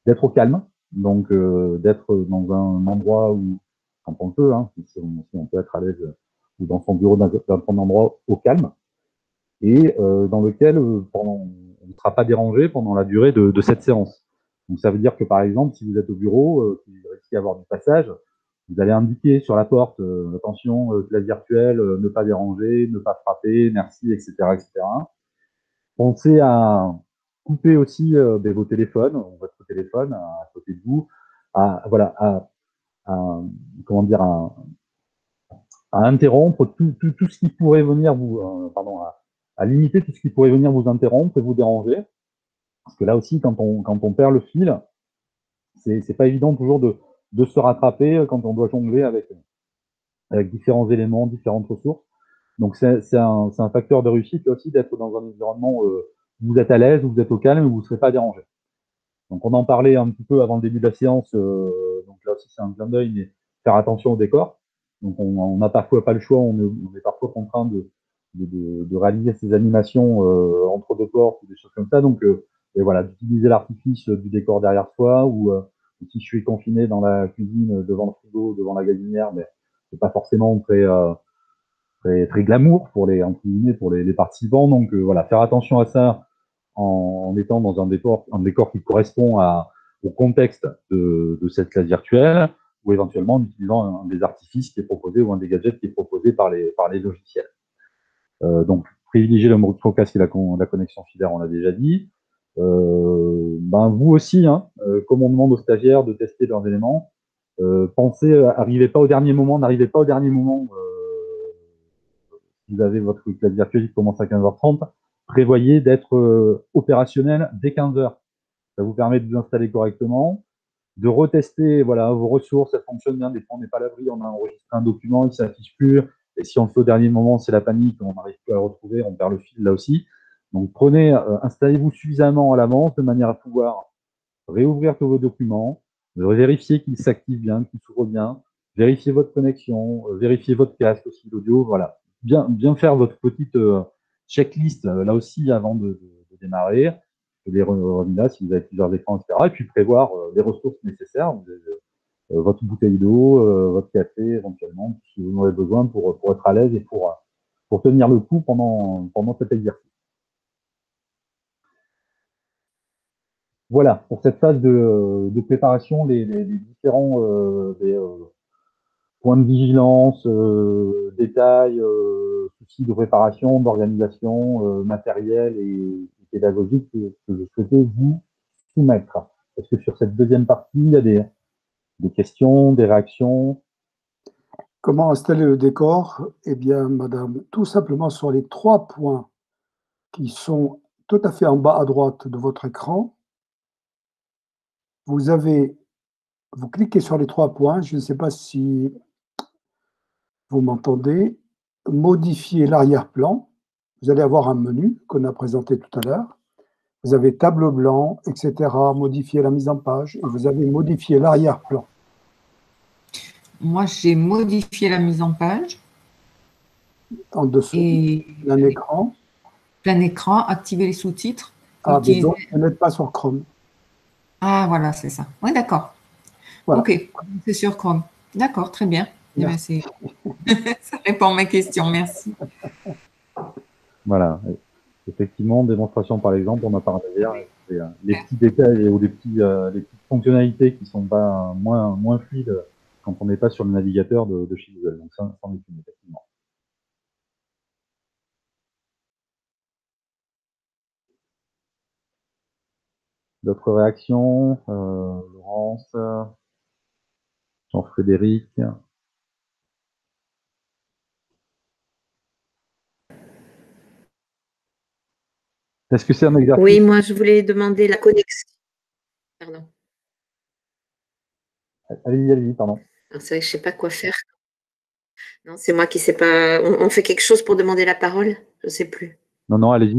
D'être au calme, donc d'être dans un endroit où, quand on peut, hein, si on peut être à l'aise, ou dans son bureau d'un endroit au calme, et dans lequel on ne sera pas dérangé pendant la durée de cette séance. Donc ça veut dire que par exemple, si vous êtes au bureau, qu'il risque d'y avoir du passage, vous allez indiquer sur la porte, attention, classe virtuelle, ne pas déranger, ne pas frapper, merci, etc., etc. Pensez à couper aussi vos téléphones, votre téléphone à côté de vous, voilà, comment dire, à interrompre tout ce qui pourrait venir vous, à limiter tout ce qui pourrait venir vous interrompre et vous déranger. Parce que là aussi, quand on perd le fil, c'est pas évident toujours de se rattraper quand on doit jongler avec différents éléments, différentes ressources. Donc c'est un facteur de réussite aussi d'être dans un environnement où vous êtes à l'aise, où vous êtes au calme, où vous ne serez pas dérangé. Donc on en parlait un petit peu avant le début de la séance, donc là aussi c'est un clin d'œil, mais faire attention au décor. Donc on n'a parfois pas le choix, on est parfois contraint de réaliser ces animations entre deux portes ou des choses comme ça. Donc et voilà, d'utiliser l'artifice du décor derrière soi, ou si je suis confiné dans la cuisine, devant le frigo, devant la gazinière, mais c'est pas forcément très glamour pour les participants. Donc voilà, faire attention à ça en étant dans un décor qui correspond au contexte de cette classe virtuelle, ou éventuellement en utilisant un des artifices qui est proposé ou un des gadgets qui est proposé par les logiciels. Donc privilégier le mode focus et la connexion filaire, on l'a déjà dit. Vous aussi, hein, comme on demande aux stagiaires de tester leurs éléments, pensez, n'arrivez pas au dernier moment, vous avez votre classe virtuelle qui commence à 15h30, prévoyez d'être opérationnel dès 15h. Ça vous permet de vous installer correctement, de retester vos ressources, elles fonctionnent bien. Des fois, on n'est pas à l'abri, on a enregistré un document, il ne s'affiche plus, et si on le fait au dernier moment, c'est la panique, on n'arrive plus à le retrouver, on perd le fil là aussi. Donc installez-vous suffisamment à l'avance de manière à pouvoir réouvrir tous vos documents, vérifier qu'ils s'activent bien, qu'ils s'ouvrent bien, vérifier votre connexion, vérifier votre casque aussi, l'audio, voilà. Bien faire votre petite checklist là aussi avant de démarrer, les remis là si vous avez plusieurs écrans, etc. Et puis prévoir les ressources nécessaires, votre bouteille d'eau, votre café éventuellement, si vous en avez besoin pour être à l'aise et pour tenir le coup pendant cet exercice. Voilà, pour cette phase de préparation, les différents points de vigilance, détails, soucis de préparation, d'organisation, matériel et pédagogique que je souhaitais vous soumettre. Est-ce que sur cette deuxième partie, il y a des questions, des réactions? Comment installer le décor? Eh bien, madame, tout simplement sur les 3 points qui sont tout à fait en bas à droite de votre écran, vous cliquez sur les 3 points, je ne sais pas si vous m'entendez, modifier l'arrière-plan. Vous allez avoir un menu qu'on a présenté tout à l'heure. Vous avez tableau blanc, etc., modifier la mise en page, et vous avez modifié l'arrière-plan. Moi, j'ai modifié la mise en page. En dessous, et un écran. Plein écran, activer les sous-titres. Ah, mais donc, vous n'êtes pas sur Chrome. Ah, voilà, c'est ça. Oui, d'accord. Voilà. OK, c'est sur Chrome. D'accord, très bien. Eh bien, ça répond à ma question, merci. Voilà. Effectivement, démonstration par exemple, on a parlé hier, les petits détails ou les petites fonctionnalités qui sont pas moins fluides quand on n'est pas sur le navigateur de chez Google. Donc ça, c'en est une, effectivement. D'autres réactions, Laurence? Jean-Frédéric. Est-ce que c'est un exercice? Oui, moi, je voulais demander la connexion. Pardon. Allez-y, pardon. Alors, c'est vrai que je ne sais pas quoi faire. Non, c'est moi qui ne sais pas. On fait quelque chose pour demander la parole? Je ne sais plus. Non, allez-y.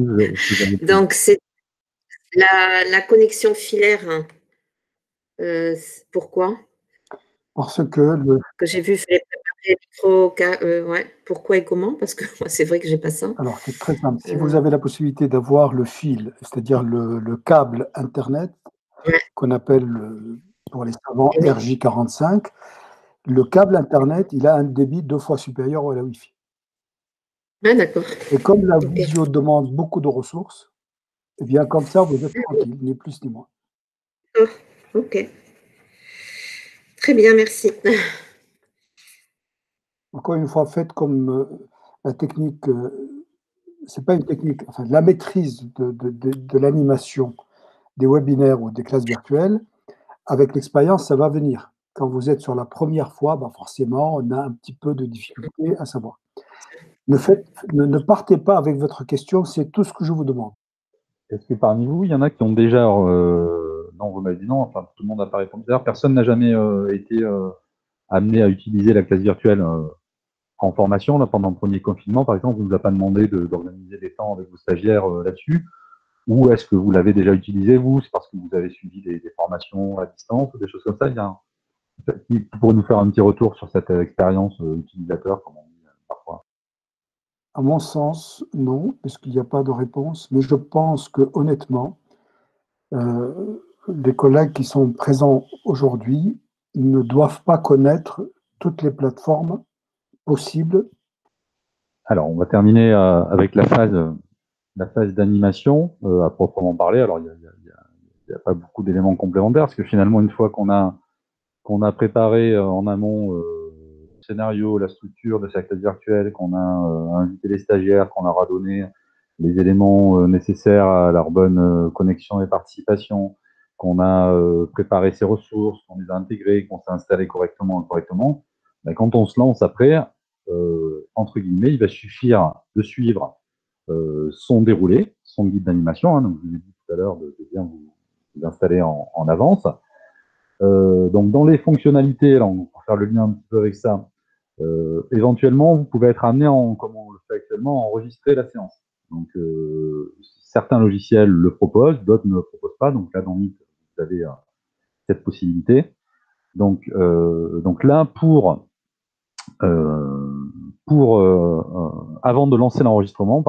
Donc, c'est la connexion filaire. Hein. Pourquoi? Parce que Que j'ai vu, il fallait préparer le micro. Ouais. Pourquoi et comment? Parce que moi, c'est vrai que je n'ai pas ça. alors, c'est très simple. Si vous avez la possibilité d'avoir le fil, c'est-à-dire le câble Internet, Ouais. qu'on appelle pour les savants Oui. RJ45, le câble Internet, il a un débit 2 fois supérieur à la Wi-Fi. Ah, d'accord. Et comme la Ok. visio demande beaucoup de ressources, eh bien, comme ça, vous êtes tranquille, ni plus ni moins. Oh, ok. Très bien, merci. Encore une fois, faites comme la technique, c'est pas une technique, enfin, la maîtrise de l'animation des webinaires ou des classes virtuelles, avec l'expérience, ça va venir. Quand vous êtes sur la première fois, bah forcément, on a un petit peu de difficulté à savoir. Ne partez pas avec votre question, c'est tout ce que je vous demande. Est-ce que parmi vous, il y en a qui ont déjà... non, vous m'avez dit non, enfin, tout le monde n'a pas répondu. D'ailleurs, personne n'a jamais été amené à utiliser la classe virtuelle en formation. Là, pendant le premier confinement, par exemple, on ne vous a pas demandé d'organiser des temps avec vos stagiaires là-dessus. Ou est-ce que vous l'avez déjà utilisé, vous? C'est parce que vous avez suivi des formations à distance ou des choses comme ça? Il y a qui pourrait nous faire un petit retour sur cette expérience utilisateur, comme on dit parfois? À mon sens, non, puisqu'il n'y a pas de réponse, mais je pense que honnêtement, les collègues qui sont présents aujourd'hui ne doivent pas connaître toutes les plateformes possibles. Alors, on va terminer avec la phase d'animation à proprement parler. Alors, il n'y a pas beaucoup d'éléments complémentaires, parce que finalement, une fois qu'on a préparé en amont le scénario, la structure de sa classe virtuelle, qu'on a invité les stagiaires, qu'on leur a donné les éléments nécessaires à leur bonne connexion et participation, qu'on a préparé ses ressources, qu'on les a intégrées, qu'on s'est installé correctement, ben, quand on se lance après, entre guillemets, il va suffire de suivre son déroulé, son guide d'animation. Hein, donc, je vous ai dit tout à l'heure de bien vous installer en avance. Donc, dans les fonctionnalités, alors, pour faire le lien un petit peu avec ça, éventuellement, vous pouvez être amené, comme on le fait actuellement, à enregistrer la séance. Donc, certains logiciels le proposent, d'autres ne le proposent pas. Donc là, dans Meet, vous avez cette possibilité. Donc là, avant de lancer l'enregistrement,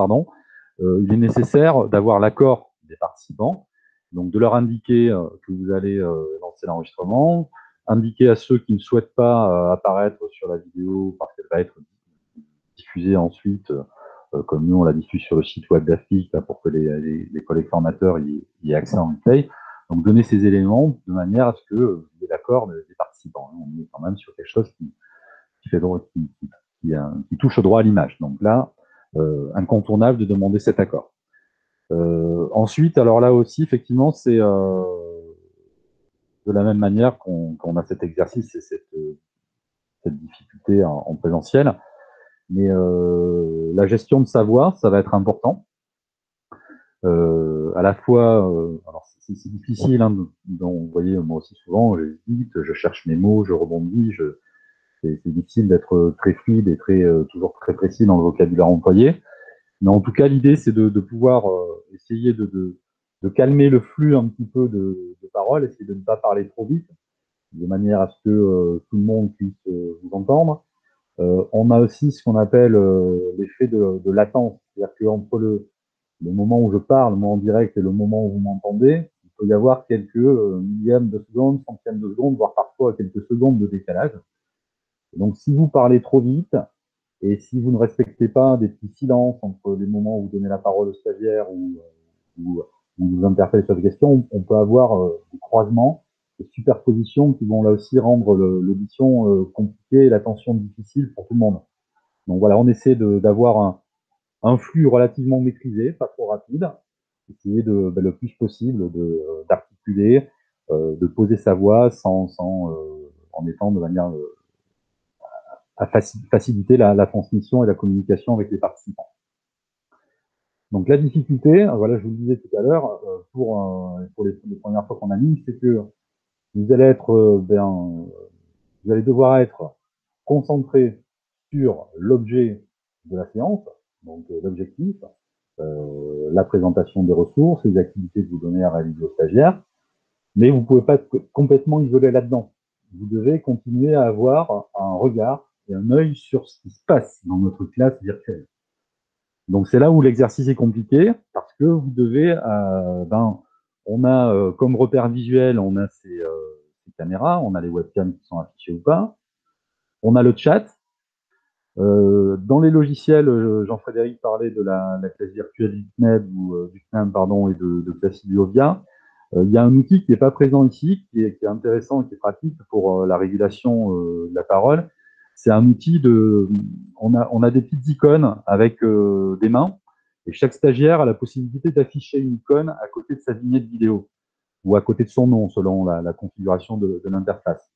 il est nécessaire d'avoir l'accord des participants, donc de leur indiquer que vous allez lancer l'enregistrement, indiquer à ceux qui ne souhaitent pas apparaître sur la vidéo parce qu'elle va être diffusée ensuite, comme nous on la diffuse sur le site web d'AFIC pour que les collègues formateurs y aient accès en replay. Donc donner ces éléments de manière à ce que vous ayez l'accord des participants. On est quand même sur quelque chose qui touche au droit à l'image. Donc là, incontournable de demander cet accord. Ensuite, alors là aussi, effectivement, c'est de la même manière qu'on a cet exercice et cette difficulté en présentiel. Mais la gestion de sa voix, ça va être important. À la fois, alors c'est difficile, hein, vous voyez, moi aussi souvent, j'hésite, je cherche mes mots, je rebondis, c'est difficile d'être très fluide et toujours très précis dans le vocabulaire employé. Mais en tout cas, l'idée, c'est de pouvoir essayer de calmer le flux un petit peu de paroles, essayer de ne pas parler trop vite, de manière à ce que tout le monde puisse vous entendre. On a aussi ce qu'on appelle l'effet de latence, c'est-à-dire qu'entre le moment où je parle, moi en direct, et le moment où vous m'entendez, il peut y avoir quelques millièmes de seconde, centièmes de seconde, voire parfois quelques secondes de décalage. Et donc, si vous parlez trop vite, et si vous ne respectez pas des petits silences entre les moments où vous donnez la parole au stagiaire ou vous interpellez sur des questions, on peut avoir des croisements, des superpositions qui vont là aussi rendre l'audition compliquée et l'attention difficile pour tout le monde. Donc voilà, on essaie d'avoir un flux relativement maîtrisé, pas trop rapide, essayer le plus possible d'articuler, de poser sa voix sans en étant de manière à faciliter la transmission et la communication avec les participants. Donc la difficulté, voilà, je vous le disais tout à l'heure, pour les premières fois qu'on anime, c'est que vous allez être, vous allez devoir être concentré sur l'objet de la séance, donc l'objectif, la présentation des ressources, les activités que vous donnez à réaliser aux stagiaires, mais vous ne pouvez pas être complètement isolé là-dedans. Vous devez continuer à avoir un regard et un œil sur ce qui se passe dans notre classe virtuelle. Donc c'est là où l'exercice est compliqué, parce que vous devez, on a comme repère visuel, on a ces caméras, on a les webcams qui sont affichées ou pas, on a le chat. Dans les logiciels, Jean-Frédéric parlait de la classe virtuelle du CNED du CNAM, pardon, et de Placidiovia. Il y a un outil qui n'est pas présent ici, qui est intéressant et qui est pratique pour la régulation de la parole. C'est un outil on a des petites icônes avec des mains, et chaque stagiaire a la possibilité d'afficher une icône à côté de sa vignette vidéo, ou à côté de son nom, selon la configuration de l'interface.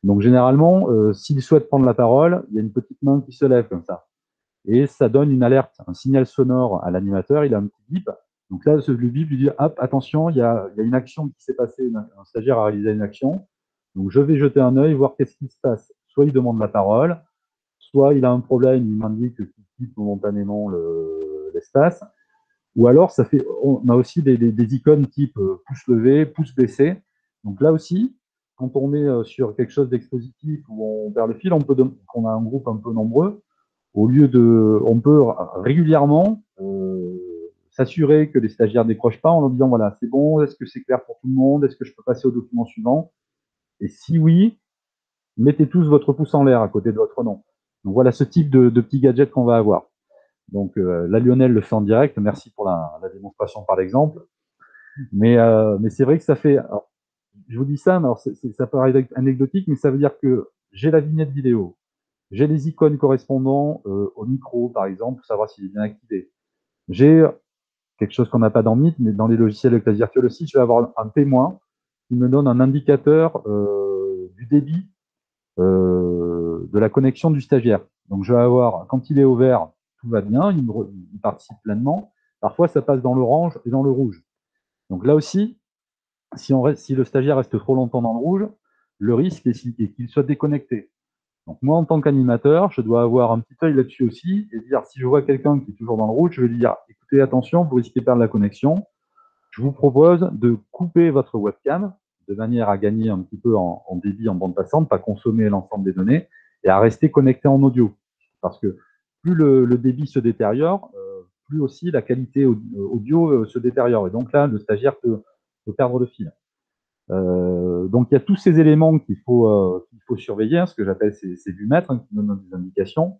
Donc généralement, s'il souhaite prendre la parole, il y a une petite main qui se lève comme ça. Et ça donne une alerte, un signal sonore à l'animateur, il a un petit bip. Donc là, le bip lui dit, hop, attention, il y a une action qui s'est passée, un stagiaire a réalisé une action. Donc je vais jeter un œil, voir qu'est-ce qui se passe. Soit il demande la parole, soit il a un problème, il m'indique qu'il quitte momentanément l'espace. Ou alors, on a aussi des icônes type pouce levé, pouce baissé. Donc là aussi, quand on est sur quelque chose d'expositif où on perd le fil, on a un groupe un peu nombreux, on peut régulièrement s'assurer que les stagiaires ne décrochent pas en leur disant voilà, c'est bon, est-ce que c'est clair pour tout le monde, est-ce que je peux passer au document suivant? Et si oui, mettez tous votre pouce en l'air à côté de votre nom. Donc voilà ce type de petits gadgets qu'on va avoir. Donc là, Lionel le fait en direct, merci pour la démonstration par l'exemple. Mais c'est vrai que ça fait. Alors, je vous dis ça, mais alors ça paraît anecdotique, mais ça veut dire que j'ai la vignette vidéo, j'ai les icônes correspondant au micro, par exemple, pour savoir s'il est bien activé. J'ai quelque chose qu'on n'a pas dans Meet, mais dans les logiciels de classe virtuelle aussi, je vais avoir un témoin qui me donne un indicateur du débit de la connexion du stagiaire. Donc je vais avoir, quand il est au vert, tout va bien, il participe pleinement. Parfois, ça passe dans l'orange et dans le rouge. Donc là aussi, si le stagiaire reste trop longtemps dans le rouge, le risque est qu'il soit déconnecté. Donc moi, en tant qu'animateur, je dois avoir un petit œil là-dessus aussi et dire, si je vois quelqu'un qui est toujours dans le rouge, je vais lui dire, écoutez, attention, vous risquez de perdre la connexion. Je vous propose de couper votre webcam de manière à gagner un petit peu en débit, en bande passante, pas consommer l'ensemble des données, et à rester connecté en audio. Parce que plus le débit se détériore, plus aussi la qualité audio se détériore. Et donc là, le stagiaire peut perdre le fil. Donc il y a tous ces éléments qu'il faut surveiller, hein, ce que j'appelle ces vumètres, hein, qui donnent des indications.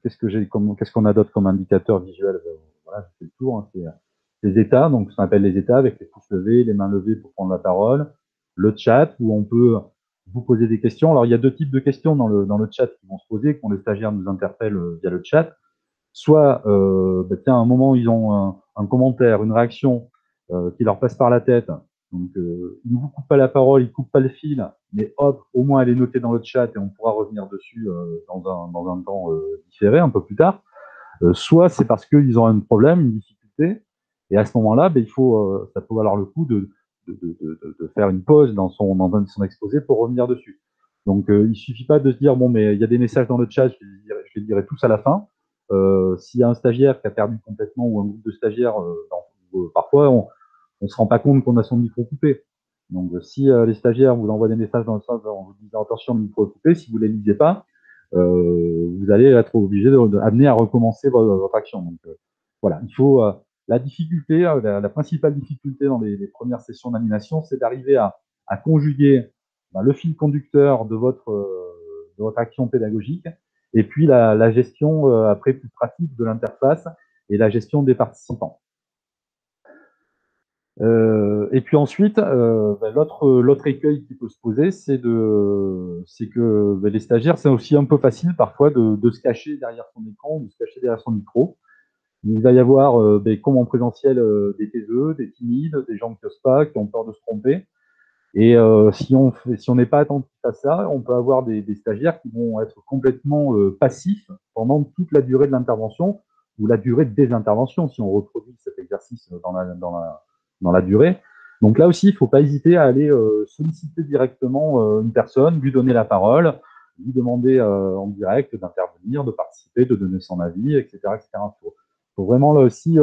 Qu'est-ce qu'on a d'autre comme indicateur visuel? Voilà, je fais le tour, hein, c'est les états, donc ce qu'on appelle les états, avec les pouces levés, les mains levées pour prendre la parole, le chat, où on peut vous poser des questions. Alors il y a deux types de questions dans le chat qui vont se poser quand les stagiaires nous interpellent via le chat. Soit, tiens, à un moment, ils ont un commentaire, une réaction qui leur passe par la tête. Donc, ils ne vous coupent pas la parole, ils ne coupent pas le fil, mais hop, au moins elle est notée dans le chat et on pourra revenir dessus dans un temps différé, un peu plus tard. Soit c'est parce qu'ils ont un problème, une difficulté, et à ce moment-là, ça peut valoir le coup de faire une pause dans son exposé pour revenir dessus. Donc, il ne suffit pas de se dire, bon, mais il y a des messages dans le chat, je les dirai tous à la fin. S'il y a un stagiaire qui a perdu complètement ou un groupe de stagiaires, parfois on ne se rend pas compte qu'on a son micro coupé. Donc si les stagiaires vous envoient des messages dans le sens en vous disant attention, le micro est coupé, si vous ne les lisez pas, vous allez être obligé amener à recommencer votre action. Donc voilà, il faut la difficulté, la principale difficulté dans les premières sessions d'animation, c'est d'arriver à conjuguer le fil conducteur de votre action pédagogique et puis la gestion après plus pratique de l'interface et la gestion des participants. Et puis ensuite, l'autre écueil qui peut se poser, c'est que les stagiaires, c'est aussi un peu facile parfois de se cacher derrière son écran, de se cacher derrière son micro. Il va y avoir, comme en présentiel, des taiseux, des timides, des gens qui n'osent pas, qui ont peur de se tromper. Et si on n'est pas attentif à ça, on peut avoir des stagiaires qui vont être complètement passifs pendant toute la durée de l'intervention ou la durée des interventions, si on reproduit cet exercice dans la durée. Donc là aussi, il ne faut pas hésiter à aller solliciter directement une personne, lui donner la parole, lui demander en direct d'intervenir, de participer, de donner son avis, etc. etc. Il faut vraiment là aussi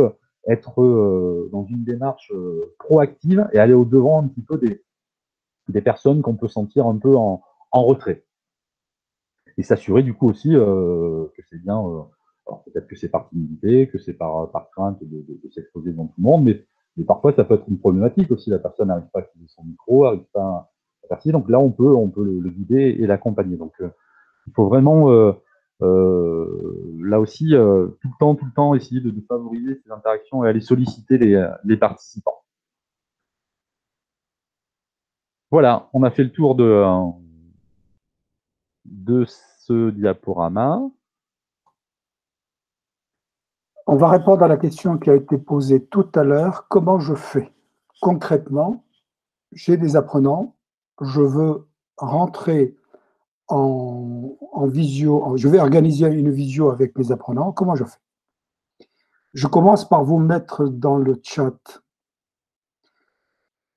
être dans une démarche proactive et aller au-devant un petit peu des personnes qu'on peut sentir un peu en retrait. Et s'assurer du coup aussi que c'est bien, alors peut-être que c'est par timidité, que c'est par crainte de s'exposer devant tout le monde, mais parfois ça peut être une problématique aussi, la personne n'arrive pas à utiliser son micro, n'arrive pas à faire ci, donc là on peut le guider et l'accompagner. Donc il faut vraiment là aussi tout le temps essayer de favoriser ces interactions et aller solliciter les participants. Voilà, on a fait le tour de ce diaporama. On va répondre à la question qui a été posée tout à l'heure. Comment je fais? Concrètement, j'ai des apprenants, je veux rentrer en visio, je vais organiser une visio avec mes apprenants. Comment je fais? Je commence par vous mettre dans le chat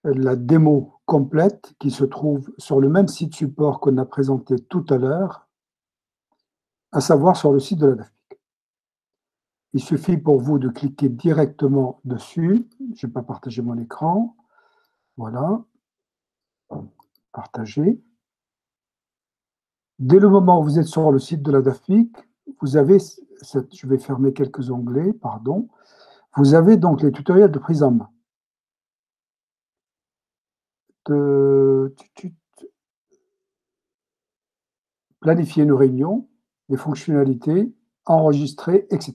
la démo complète qui se trouve sur le même site support qu'on a présenté tout à l'heure, à savoir sur le site de la DAFPIC. Il suffit pour vous de cliquer directement dessus. Je ne vais pas partager mon écran. Voilà. Partager. Dès le moment où vous êtes sur le site de la DAFPIC, vous avez, je vais fermer quelques onglets, pardon. Vous avez donc les tutoriels de prise en main. Planifier une réunion, les fonctionnalités, enregistrer, etc.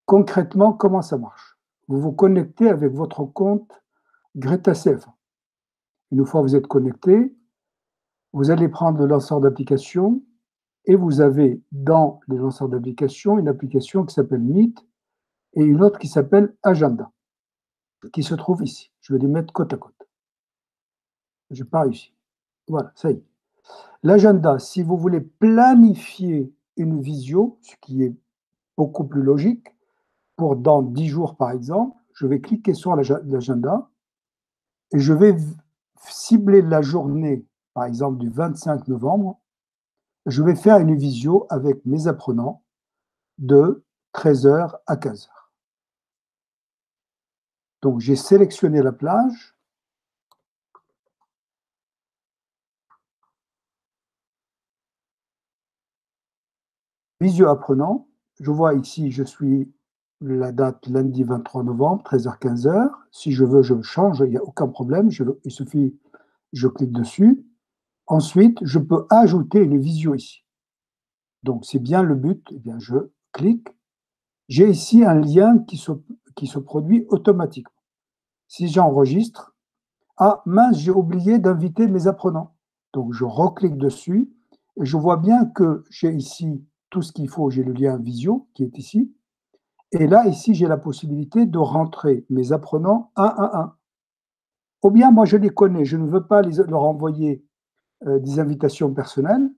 Concrètement, comment ça marche? Vous vous connectez avec votre compte Greta CF1. Une fois que vous êtes connecté, vous allez prendre le lanceur d'application et vous avez dans les lanceurs d'application une application qui s'appelle Meet et une autre qui s'appelle Agenda, qui se trouve ici. Je vais les mettre côte à côte. Je pars ici. Voilà, ça y est. L'agenda, si vous voulez planifier une visio, ce qui est beaucoup plus logique, pour dans 10 jours par exemple, je vais cliquer sur l'agenda et je vais cibler la journée, par exemple du 25 novembre. Je vais faire une visio avec mes apprenants de 13h à 15h. Donc j'ai sélectionné la plage. Visio apprenant, je vois ici, je suis la date lundi 23 novembre, 13h-15h. Si je veux, je change, il n'y a aucun problème. Il suffit, je clique dessus. Ensuite, je peux ajouter une visio ici. Donc, c'est bien le but. Eh bien, je clique. J'ai ici un lien qui se produit automatiquement. Si j'enregistre, ah mince, j'ai oublié d'inviter mes apprenants. Donc, je reclique dessus et je vois bien que j'ai ici tout ce qu'il faut. J'ai le lien visio qui est ici. Et là, ici, j'ai la possibilité de rentrer mes apprenants un à un. Ou bien, moi, je les connais, je ne veux pas leur envoyer des invitations personnelles.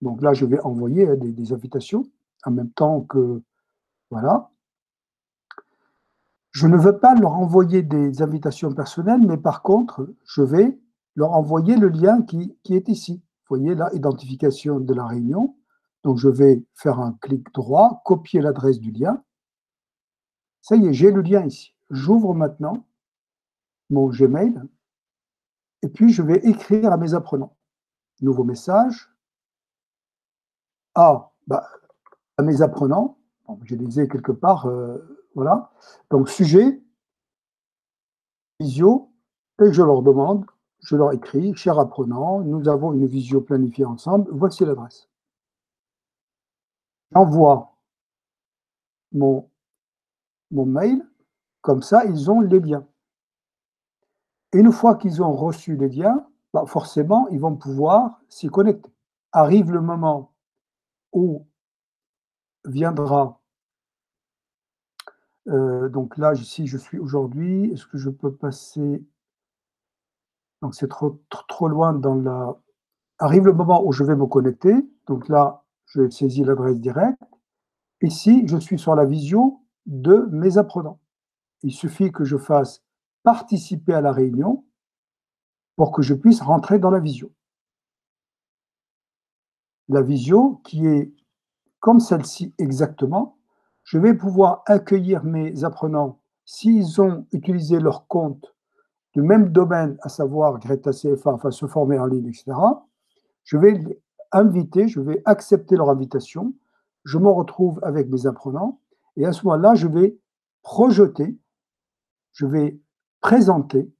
Donc là, je vais envoyer des invitations en même temps que, voilà. Je ne veux pas leur envoyer des invitations personnelles, mais par contre, je vais leur envoyer le lien qui est ici. Vous voyez là, identification de la réunion. Donc, je vais faire un clic droit, copier l'adresse du lien. Ça y est, j'ai le lien ici. J'ouvre maintenant mon Gmail et puis je vais écrire à mes apprenants. Nouveau message. À mes apprenants. Bon, je lisais quelque part, voilà. Donc, sujet, visio, et je leur demande, je leur écris, cher apprenant, nous avons une visio planifiée ensemble, voici l'adresse. J'envoie mon mail, comme ça, ils ont les liens. Et une fois qu'ils ont reçu les liens, forcément, ils vont pouvoir s'y connecter. Arrive le moment où viendra, donc là, ici, je suis aujourd'hui, est-ce que je peux passer Donc, c'est trop loin dans la... Arrive le moment où je vais me connecter. Donc là, je saisis l'adresse directe. Ici, je suis sur la visio de mes apprenants. Il suffit que je fasse participer à la réunion pour que je puisse rentrer dans la visio. La visio qui est comme celle-ci exactement, je vais pouvoir accueillir mes apprenants s'ils ont utilisé leur compte du même domaine, à savoir Greta CFA, enfin se former en ligne, etc. Je vais les inviter, je vais accepter leur invitation, je me retrouve avec mes apprenants et à ce moment-là, je vais projeter, je vais présenter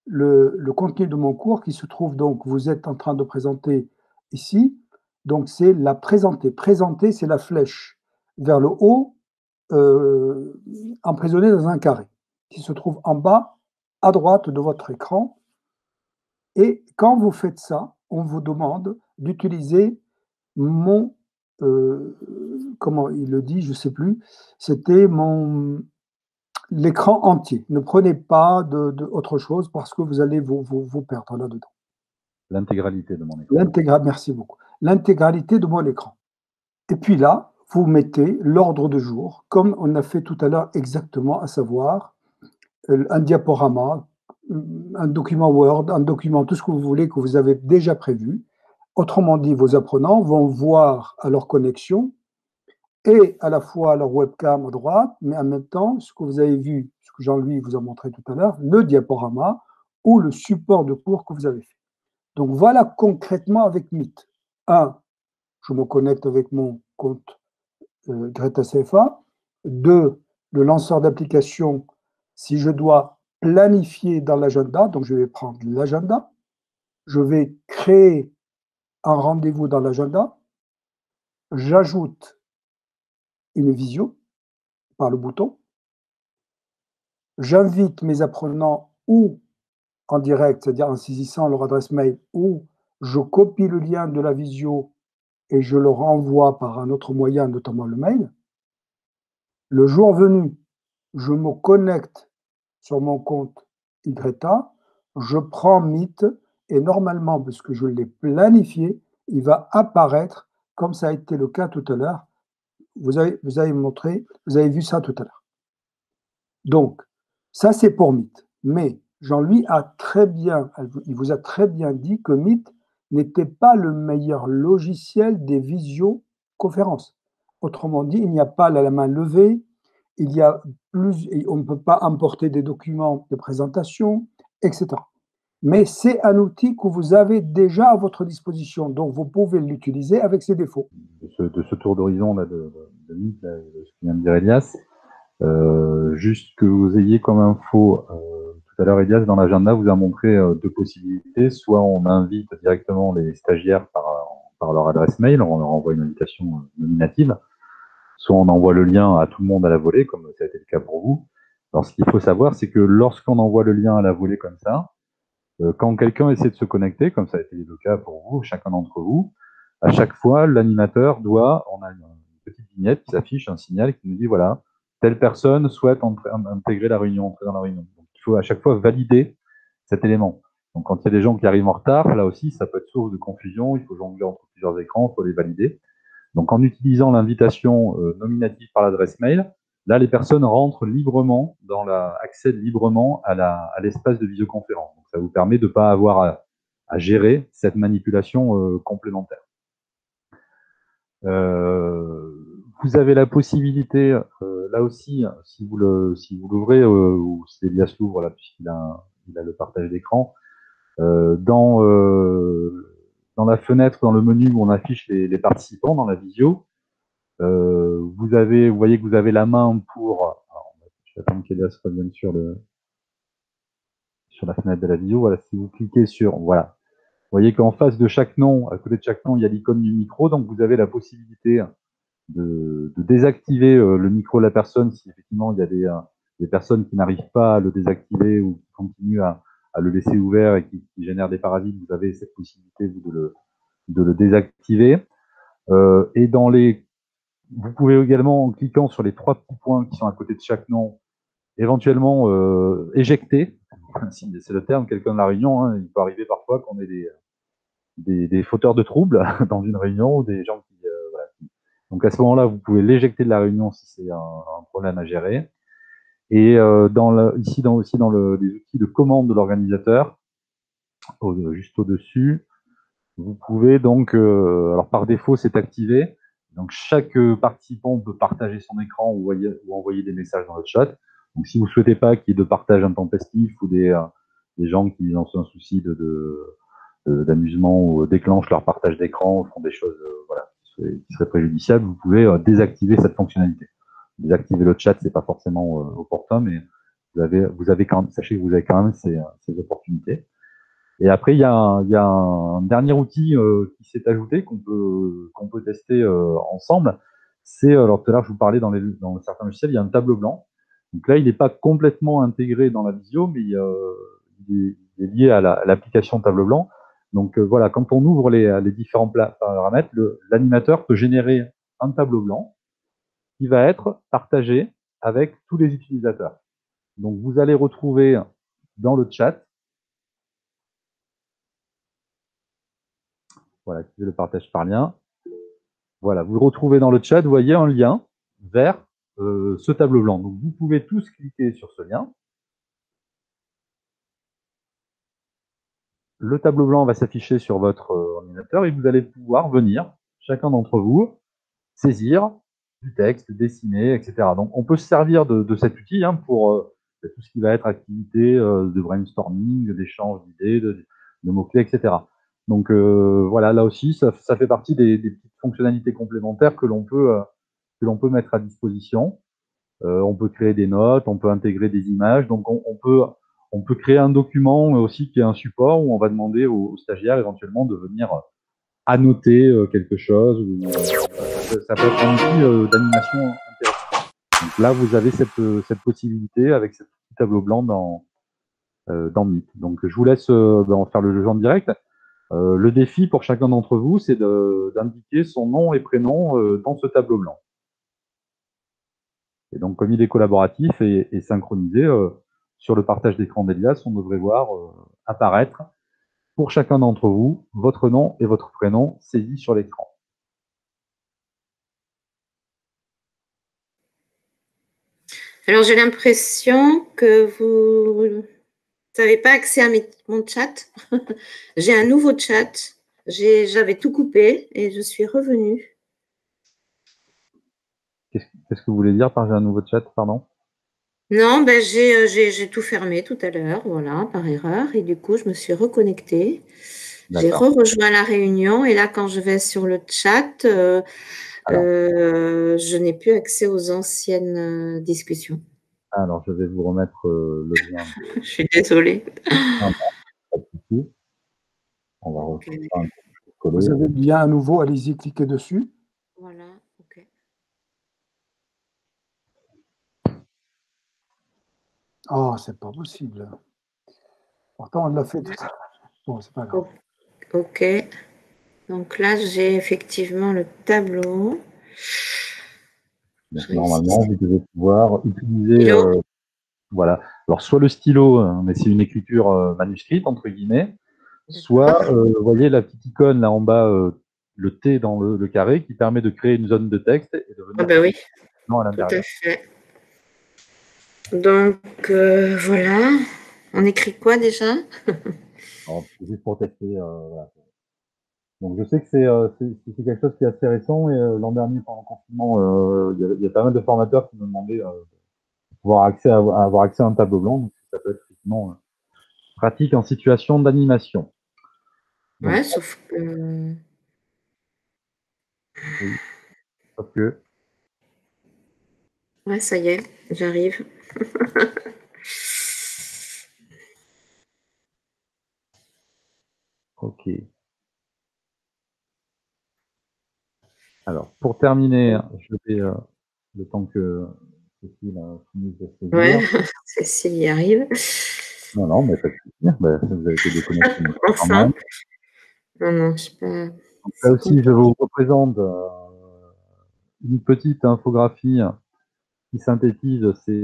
le contenu de mon cours qui se trouve donc, vous êtes en train de présenter ici, donc c'est la présenter. Présenter, c'est la flèche vers le haut, emprisonnée dans un carré, qui se trouve en bas, à droite de votre écran. Et quand vous faites ça, on vous demande d'utiliser mon, comment il le dit, je ne sais plus, c'était l'écran entier. Ne prenez pas autre chose parce que vous allez vous perdre là-dedans. L'intégralité de mon écran. Merci beaucoup. L'intégralité de mon écran. Et puis là, vous mettez l'ordre de jour, comme on a fait tout à l'heure exactement, à savoir un diaporama, un document Word, un document, tout ce que vous voulez que vous avez déjà prévu. Autrement dit, vos apprenants vont voir à leur connexion et à la fois leur webcam à droite, mais en même temps, ce que vous avez vu, ce que Jean-Louis vous a montré tout à l'heure, le diaporama ou le support de cours que vous avez fait. Donc voilà concrètement avec Meet. 1, je me connecte avec mon compte Greta CFA. 2, le lanceur d'application, si je dois planifier dans l'agenda, donc je vais prendre l'agenda, je vais créer un rendez-vous dans l'agenda, j'ajoute une visio par le bouton, j'invite mes apprenants ou en direct, c'est-à-dire en saisissant leur adresse mail, ou je copie le lien de la visio et je le renvoie par un autre moyen, notamment le mail. Le jour venu, je me connecte sur mon compte Ygreta, je prends Meet et normalement, parce que je l'ai planifié, il va apparaître comme ça a été le cas tout à l'heure. Vous avez montré, vous avez vu ça tout à l'heure. Donc, ça c'est pour Meet. Mais Jean-Louis il vous a très bien dit que Meet n'était pas le meilleur logiciel des visioconférences. Autrement dit, il n'y a pas la main levée, il y a on ne peut pas importer des documents de présentation, etc. Mais c'est un outil que vous avez déjà à votre disposition, donc vous pouvez l'utiliser avec ses défauts. De ce tour d'horizon là de Meet, ce que vient de dire Elias, juste que vous ayez comme info, tout à l'heure Elias dans l'agenda vous a montré 2 possibilités, soit on invite directement les stagiaires par leur adresse mail, on leur envoie une invitation nominative, soit on envoie le lien à tout le monde à la volée, comme ça a été le cas pour vous. Alors ce qu'il faut savoir, c'est que lorsqu'on envoie le lien à la volée comme ça, quand quelqu'un essaie de se connecter, comme ça a été le cas pour vous, chacun d'entre vous, à chaque fois, l'animateur on a une petite vignette qui s'affiche, un signal qui nous dit, voilà, telle personne souhaite intégrer la réunion, entrer dans la réunion. Donc, il faut à chaque fois valider cet élément. Donc, quand il y a des gens qui arrivent en retard, là aussi, ça peut être source de confusion, il faut jongler entre plusieurs écrans, il faut les valider. Donc, en utilisant l'invitation nominative par l'adresse mail, là, les personnes rentrent librement accèdent librement à l'espace de visioconférence. Donc, ça vous permet de ne pas avoir à gérer cette manipulation complémentaire. Vous avez la possibilité, là aussi, si vous l'ouvrez, ou si Elias l'ouvre, là, puisqu'il a le partage d'écran, dans la fenêtre, dans le menu où on affiche les participants dans la visio, vous voyez que vous avez la main pour. Alors, je vais attendre qu'Elias revienne sur la fenêtre de la visio. Voilà, si vous cliquez sur, voilà, vous voyez qu'en face de chaque nom, à côté de chaque nom, il y a l'icône du micro, donc vous avez la possibilité de désactiver le micro de la personne si effectivement il y a des personnes qui n'arrivent pas à le désactiver ou qui continuent à le laisser ouvert et qui génèrent des parasites. Vous avez cette possibilité de le désactiver. Et vous pouvez également, en cliquant sur les 3 petits points qui sont à côté de chaque nom, éventuellement éjecter. c'est le terme, quelqu'un de la réunion. Hein. Il peut arriver parfois qu'on ait des fauteurs de troubles dans une réunion ou des gens qui, voilà. Donc à ce moment-là, vous pouvez l'éjecter de la réunion si c'est un problème à gérer. Et ici, aussi dans les outils de commande de l'organisateur, juste au-dessus, vous pouvez donc, alors par défaut, c'est activé. Donc chaque participant peut partager son écran ou envoyer des messages dans le chat. Donc si vous ne souhaitez pas qu'il y ait de partage intempestif ou des gens qui ont un souci d'amusement ou déclenchent leur partage d'écran ou font des choses voilà, qui seraient préjudiciables, vous pouvez désactiver cette fonctionnalité. Désactiver le chat, c'est pas forcément opportun, mais vous avez quand même, sachez que vous avez quand même ces opportunités. Et après, il y a un dernier outil qui s'est ajouté qu'on peut tester ensemble. C'est, alors tout à l'heure, je vous parlais dans certains logiciels, il y a un tableau blanc. Donc là, il n'est pas complètement intégré dans la visio, mais il est lié à l'application tableau blanc. Donc voilà, quand on ouvre les différents paramètres, l'animateur peut générer un tableau blanc qui va être partagé avec tous les utilisateurs. Donc vous allez retrouver dans le chat, voilà, activer le partage par lien. Voilà, vous retrouvez dans le chat, vous voyez un lien vers ce tableau blanc. Donc vous pouvez tous cliquer sur ce lien. Le tableau blanc va s'afficher sur votre ordinateur et vous allez pouvoir venir, chacun d'entre vous, saisir du texte, dessiner, etc. Donc on peut se servir de cet outil pour tout ce qui va être activité de brainstorming, d'échange d'idées, de mots-clés, etc. Donc voilà, là aussi, ça fait partie des petites fonctionnalités complémentaires que l'on peut mettre à disposition. On peut créer des notes, on peut intégrer des images, donc on peut créer un document aussi qui est un support où on va demander aux stagiaires éventuellement de venir annoter quelque chose. Ça peut être un outil d'animation intéressant. Donc là, vous avez cette possibilité avec ce petit tableau blanc dans Meet. Donc je vous laisse faire le jeu en direct. Le défi pour chacun d'entre vous, c'est d'indiquer son nom et prénom dans ce tableau blanc. Et donc, comme il est collaboratif et synchronisé, sur le partage d'écran d'Elias, on devrait voir apparaître pour chacun d'entre vous votre nom et votre prénom saisis sur l'écran. Alors, j'ai l'impression que vous n'avez pas accès à mon chat. J'ai un nouveau chat. J'avais tout coupé et je suis revenue. Qu'est-ce que vous voulez dire par j'ai un nouveau chat, pardon? Non, ben j'ai tout fermé tout à l'heure, voilà, par erreur. Et du coup, je me suis reconnectée. J'ai rejoint la réunion. Et là, quand je vais sur le chat, je n'ai plus accès aux anciennes discussions. Alors, je vais vous remettre le lien. Je suis désolée. Non, pas de souci. On va refaire un peu. Vous avez le lien à nouveau, allez-y, cliquez dessus. Voilà, ok. Oh, c'est pas possible. Pourtant, on l'a fait tout à l'heure. Bon, c'est pas grave. Ok. Donc là, j'ai effectivement le tableau. Donc, normalement, vous devez pouvoir utiliser, voilà. Alors, soit le stylo, mais c'est une écriture manuscrite, entre guillemets, soit, vous voyez la petite icône là en bas, le T dans le carré, qui permet de créer une zone de texte et de venir ah ben oui, à l'intérieur. tout à fait. Donc, voilà. On écrit quoi déjà? Alors, juste pour tester, voilà. Donc, je sais que c'est quelque chose qui est assez récent et l'an dernier, pendant le confinement, il y a pas mal de formateurs qui me demandaient de pouvoir avoir accès à un tableau blanc. Donc, ça peut être effectivement pratique en situation d'animation. Ouais, sauf que... Oui, sauf que... Ouais, ça y est, j'arrive. Ok. Alors, pour terminer, je vais, le temps que Cécile finisse de se dire. Ouais, Cécile y arrive. Non, non, mais pas de souci. Vous avez été déconnecté. Enfin. Non, non, je sais pas. Donc là aussi, je vous représente une petite infographie qui synthétise ces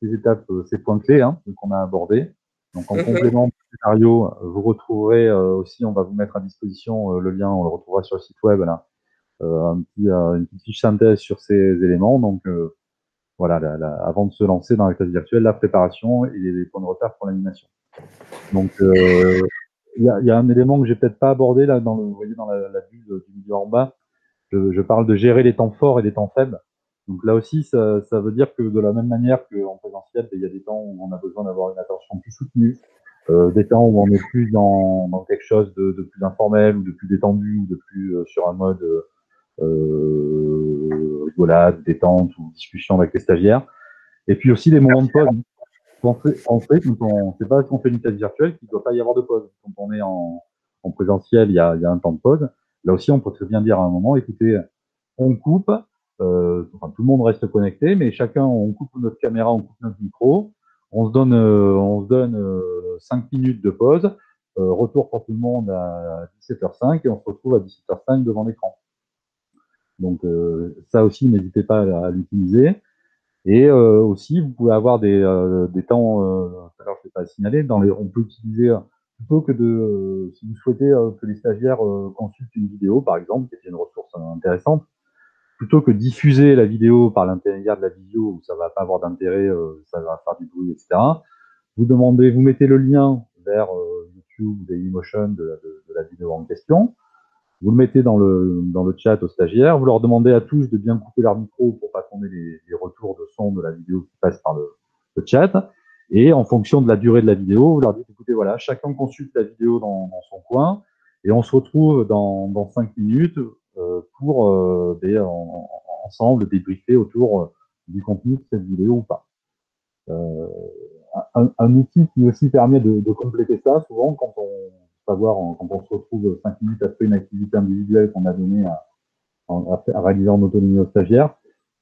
étapes, ces points clés qu'on a abordés. Donc, en complément du scénario, vous retrouverez aussi, on va vous mettre à disposition le lien, on le retrouvera sur le site web, là, une petite fiche synthèse sur ces éléments. Donc, voilà, avant de se lancer dans la classe virtuelle, la préparation et les points de repère pour l'animation. Donc, il y a un élément que j'ai peut-être pas abordé là, vous voyez dans la vue du milieu en bas. Je parle de gérer les temps forts et les temps faibles. Donc là aussi, ça veut dire que de la même manière qu'en présentiel, il y a des temps où on a besoin d'avoir une attention plus soutenue, des temps où on est plus dans quelque chose de plus informel ou de plus détendu ou de plus sur un mode rigolade, détente ou discussion avec les stagiaires. Et puis aussi les moments de pause. En fait, c'est pas qu'on fait une classe virtuelle qu'il ne doit pas y avoir de pause. Quand on est en présentiel, il y a un temps de pause. Là aussi, on peut très bien dire à un moment, écoutez, on coupe, enfin, tout le monde reste connecté, mais chacun, on coupe notre caméra, on coupe notre micro, on se donne 5 minutes de pause, retour pour tout le monde à 17h05 et on se retrouve à 17h05 devant l'écran. Donc ça aussi, n'hésitez pas à l'utiliser. Et aussi, vous pouvez avoir des temps, alors je ne vais pas le signaler, on peut utiliser, plutôt que si vous souhaitez que les stagiaires consultent une vidéo, par exemple, qui est une ressource intéressante, plutôt que diffuser la vidéo par l'intermédiaire de la vidéo, où ça ne va pas avoir d'intérêt, ça va faire du bruit, etc., vous mettez le lien vers YouTube ou Dailymotion de la vidéo en question, vous le mettez dans le chat aux stagiaires, vous leur demandez à tous de bien couper leur micro pour pas qu'on ait les retours de son de la vidéo qui passe par le chat. Et en fonction de la durée de la vidéo, vous leur dites, écoutez, voilà, chacun consulte la vidéo dans son coin et on se retrouve dans 5 minutes pour ensemble débriefer autour du contenu de cette vidéo ou pas. Un outil qui aussi permet de compléter ça, souvent quand on se retrouve 5 minutes après une activité individuelle qu'on a donnée à réaliser en autonomie aux stagiaires,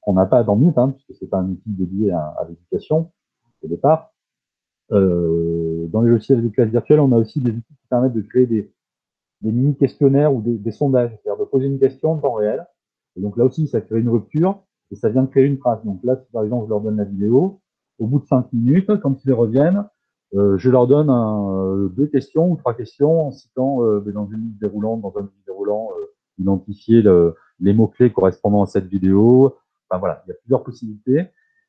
on n'a pas dans Meet, puisque c'est pas un outil dédié à l'éducation au départ. Dans les logiciels de classe virtuelle, on a aussi des outils qui permettent de créer des mini-questionnaires ou des sondages, c'est-à-dire de poser une question en temps réel. Et donc là aussi, ça crée une rupture et ça vient de créer une trace. Donc là, si par exemple, je leur donne la vidéo, au bout de 5 minutes, quand ils reviennent, je leur donne 2 questions ou 3 questions en citant dans une liste déroulante, identifier les mots-clés correspondant à cette vidéo. Enfin voilà, il y a plusieurs possibilités.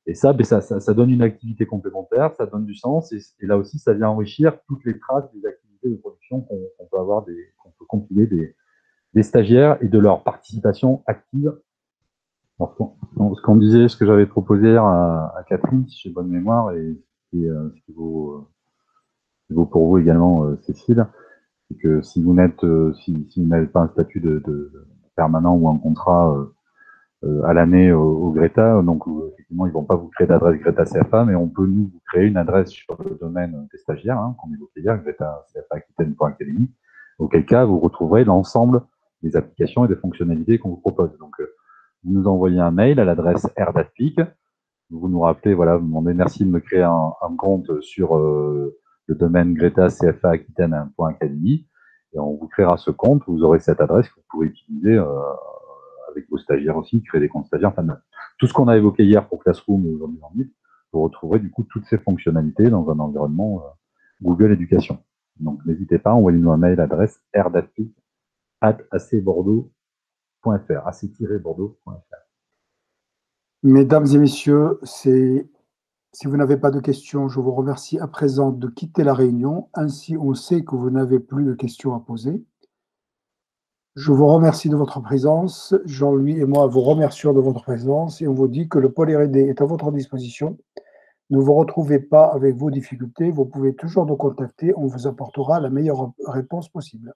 Et ça donne une activité complémentaire, ça donne du sens. Et là aussi, ça vient enrichir toutes les traces des activités de production qu'on peut avoir, qu'on peut compiler des stagiaires et de leur participation active. Alors, ce qu'on disait, ce que j'avais proposé hier à Catherine, si j'ai bonne mémoire, et ce qui vaut pour vous également, Cécile, c'est que si vous n'avez pas un statut de permanent ou un contrat à l'année au Greta, donc effectivement ils vont pas vous créer d'adresse Greta CFA, mais on peut vous créer une adresse sur le domaine des stagiaires, qu'on évoquait hier, Greta CFA Aquitaine.academy, auquel cas vous retrouverez l'ensemble des applications et des fonctionnalités qu'on vous propose. Donc vous nous envoyez un mail à l'adresse r.datpic, vous nous rappelez, voilà, vous demandez merci de me créer un compte sur le domaine Greta CFA Aquitaine.academy, et on vous créera ce compte, vous aurez cette adresse que vous pourrez utiliser avec vos stagiaires aussi, créer des comptes stagiaires, enfin, tout ce qu'on a évoqué hier pour Classroom et aujourd'hui en Meet, vous retrouverez du coup toutes ces fonctionnalités dans un environnement Google Éducation. Donc n'hésitez pas, envoyez-nous un mail à l'adresse r.datpic@ac-bordeaux.fr, ac-bordeaux.fr. Mesdames et messieurs, si vous n'avez pas de questions, je vous remercie à présent de quitter la réunion. Ainsi, on sait que vous n'avez plus de questions à poser. Je vous remercie de votre présence. Jean-Louis et moi vous remercions de votre présence et on vous dit que le pôle R&D est à votre disposition. Ne vous retrouvez pas avec vos difficultés. Vous pouvez toujours nous contacter. On vous apportera la meilleure réponse possible.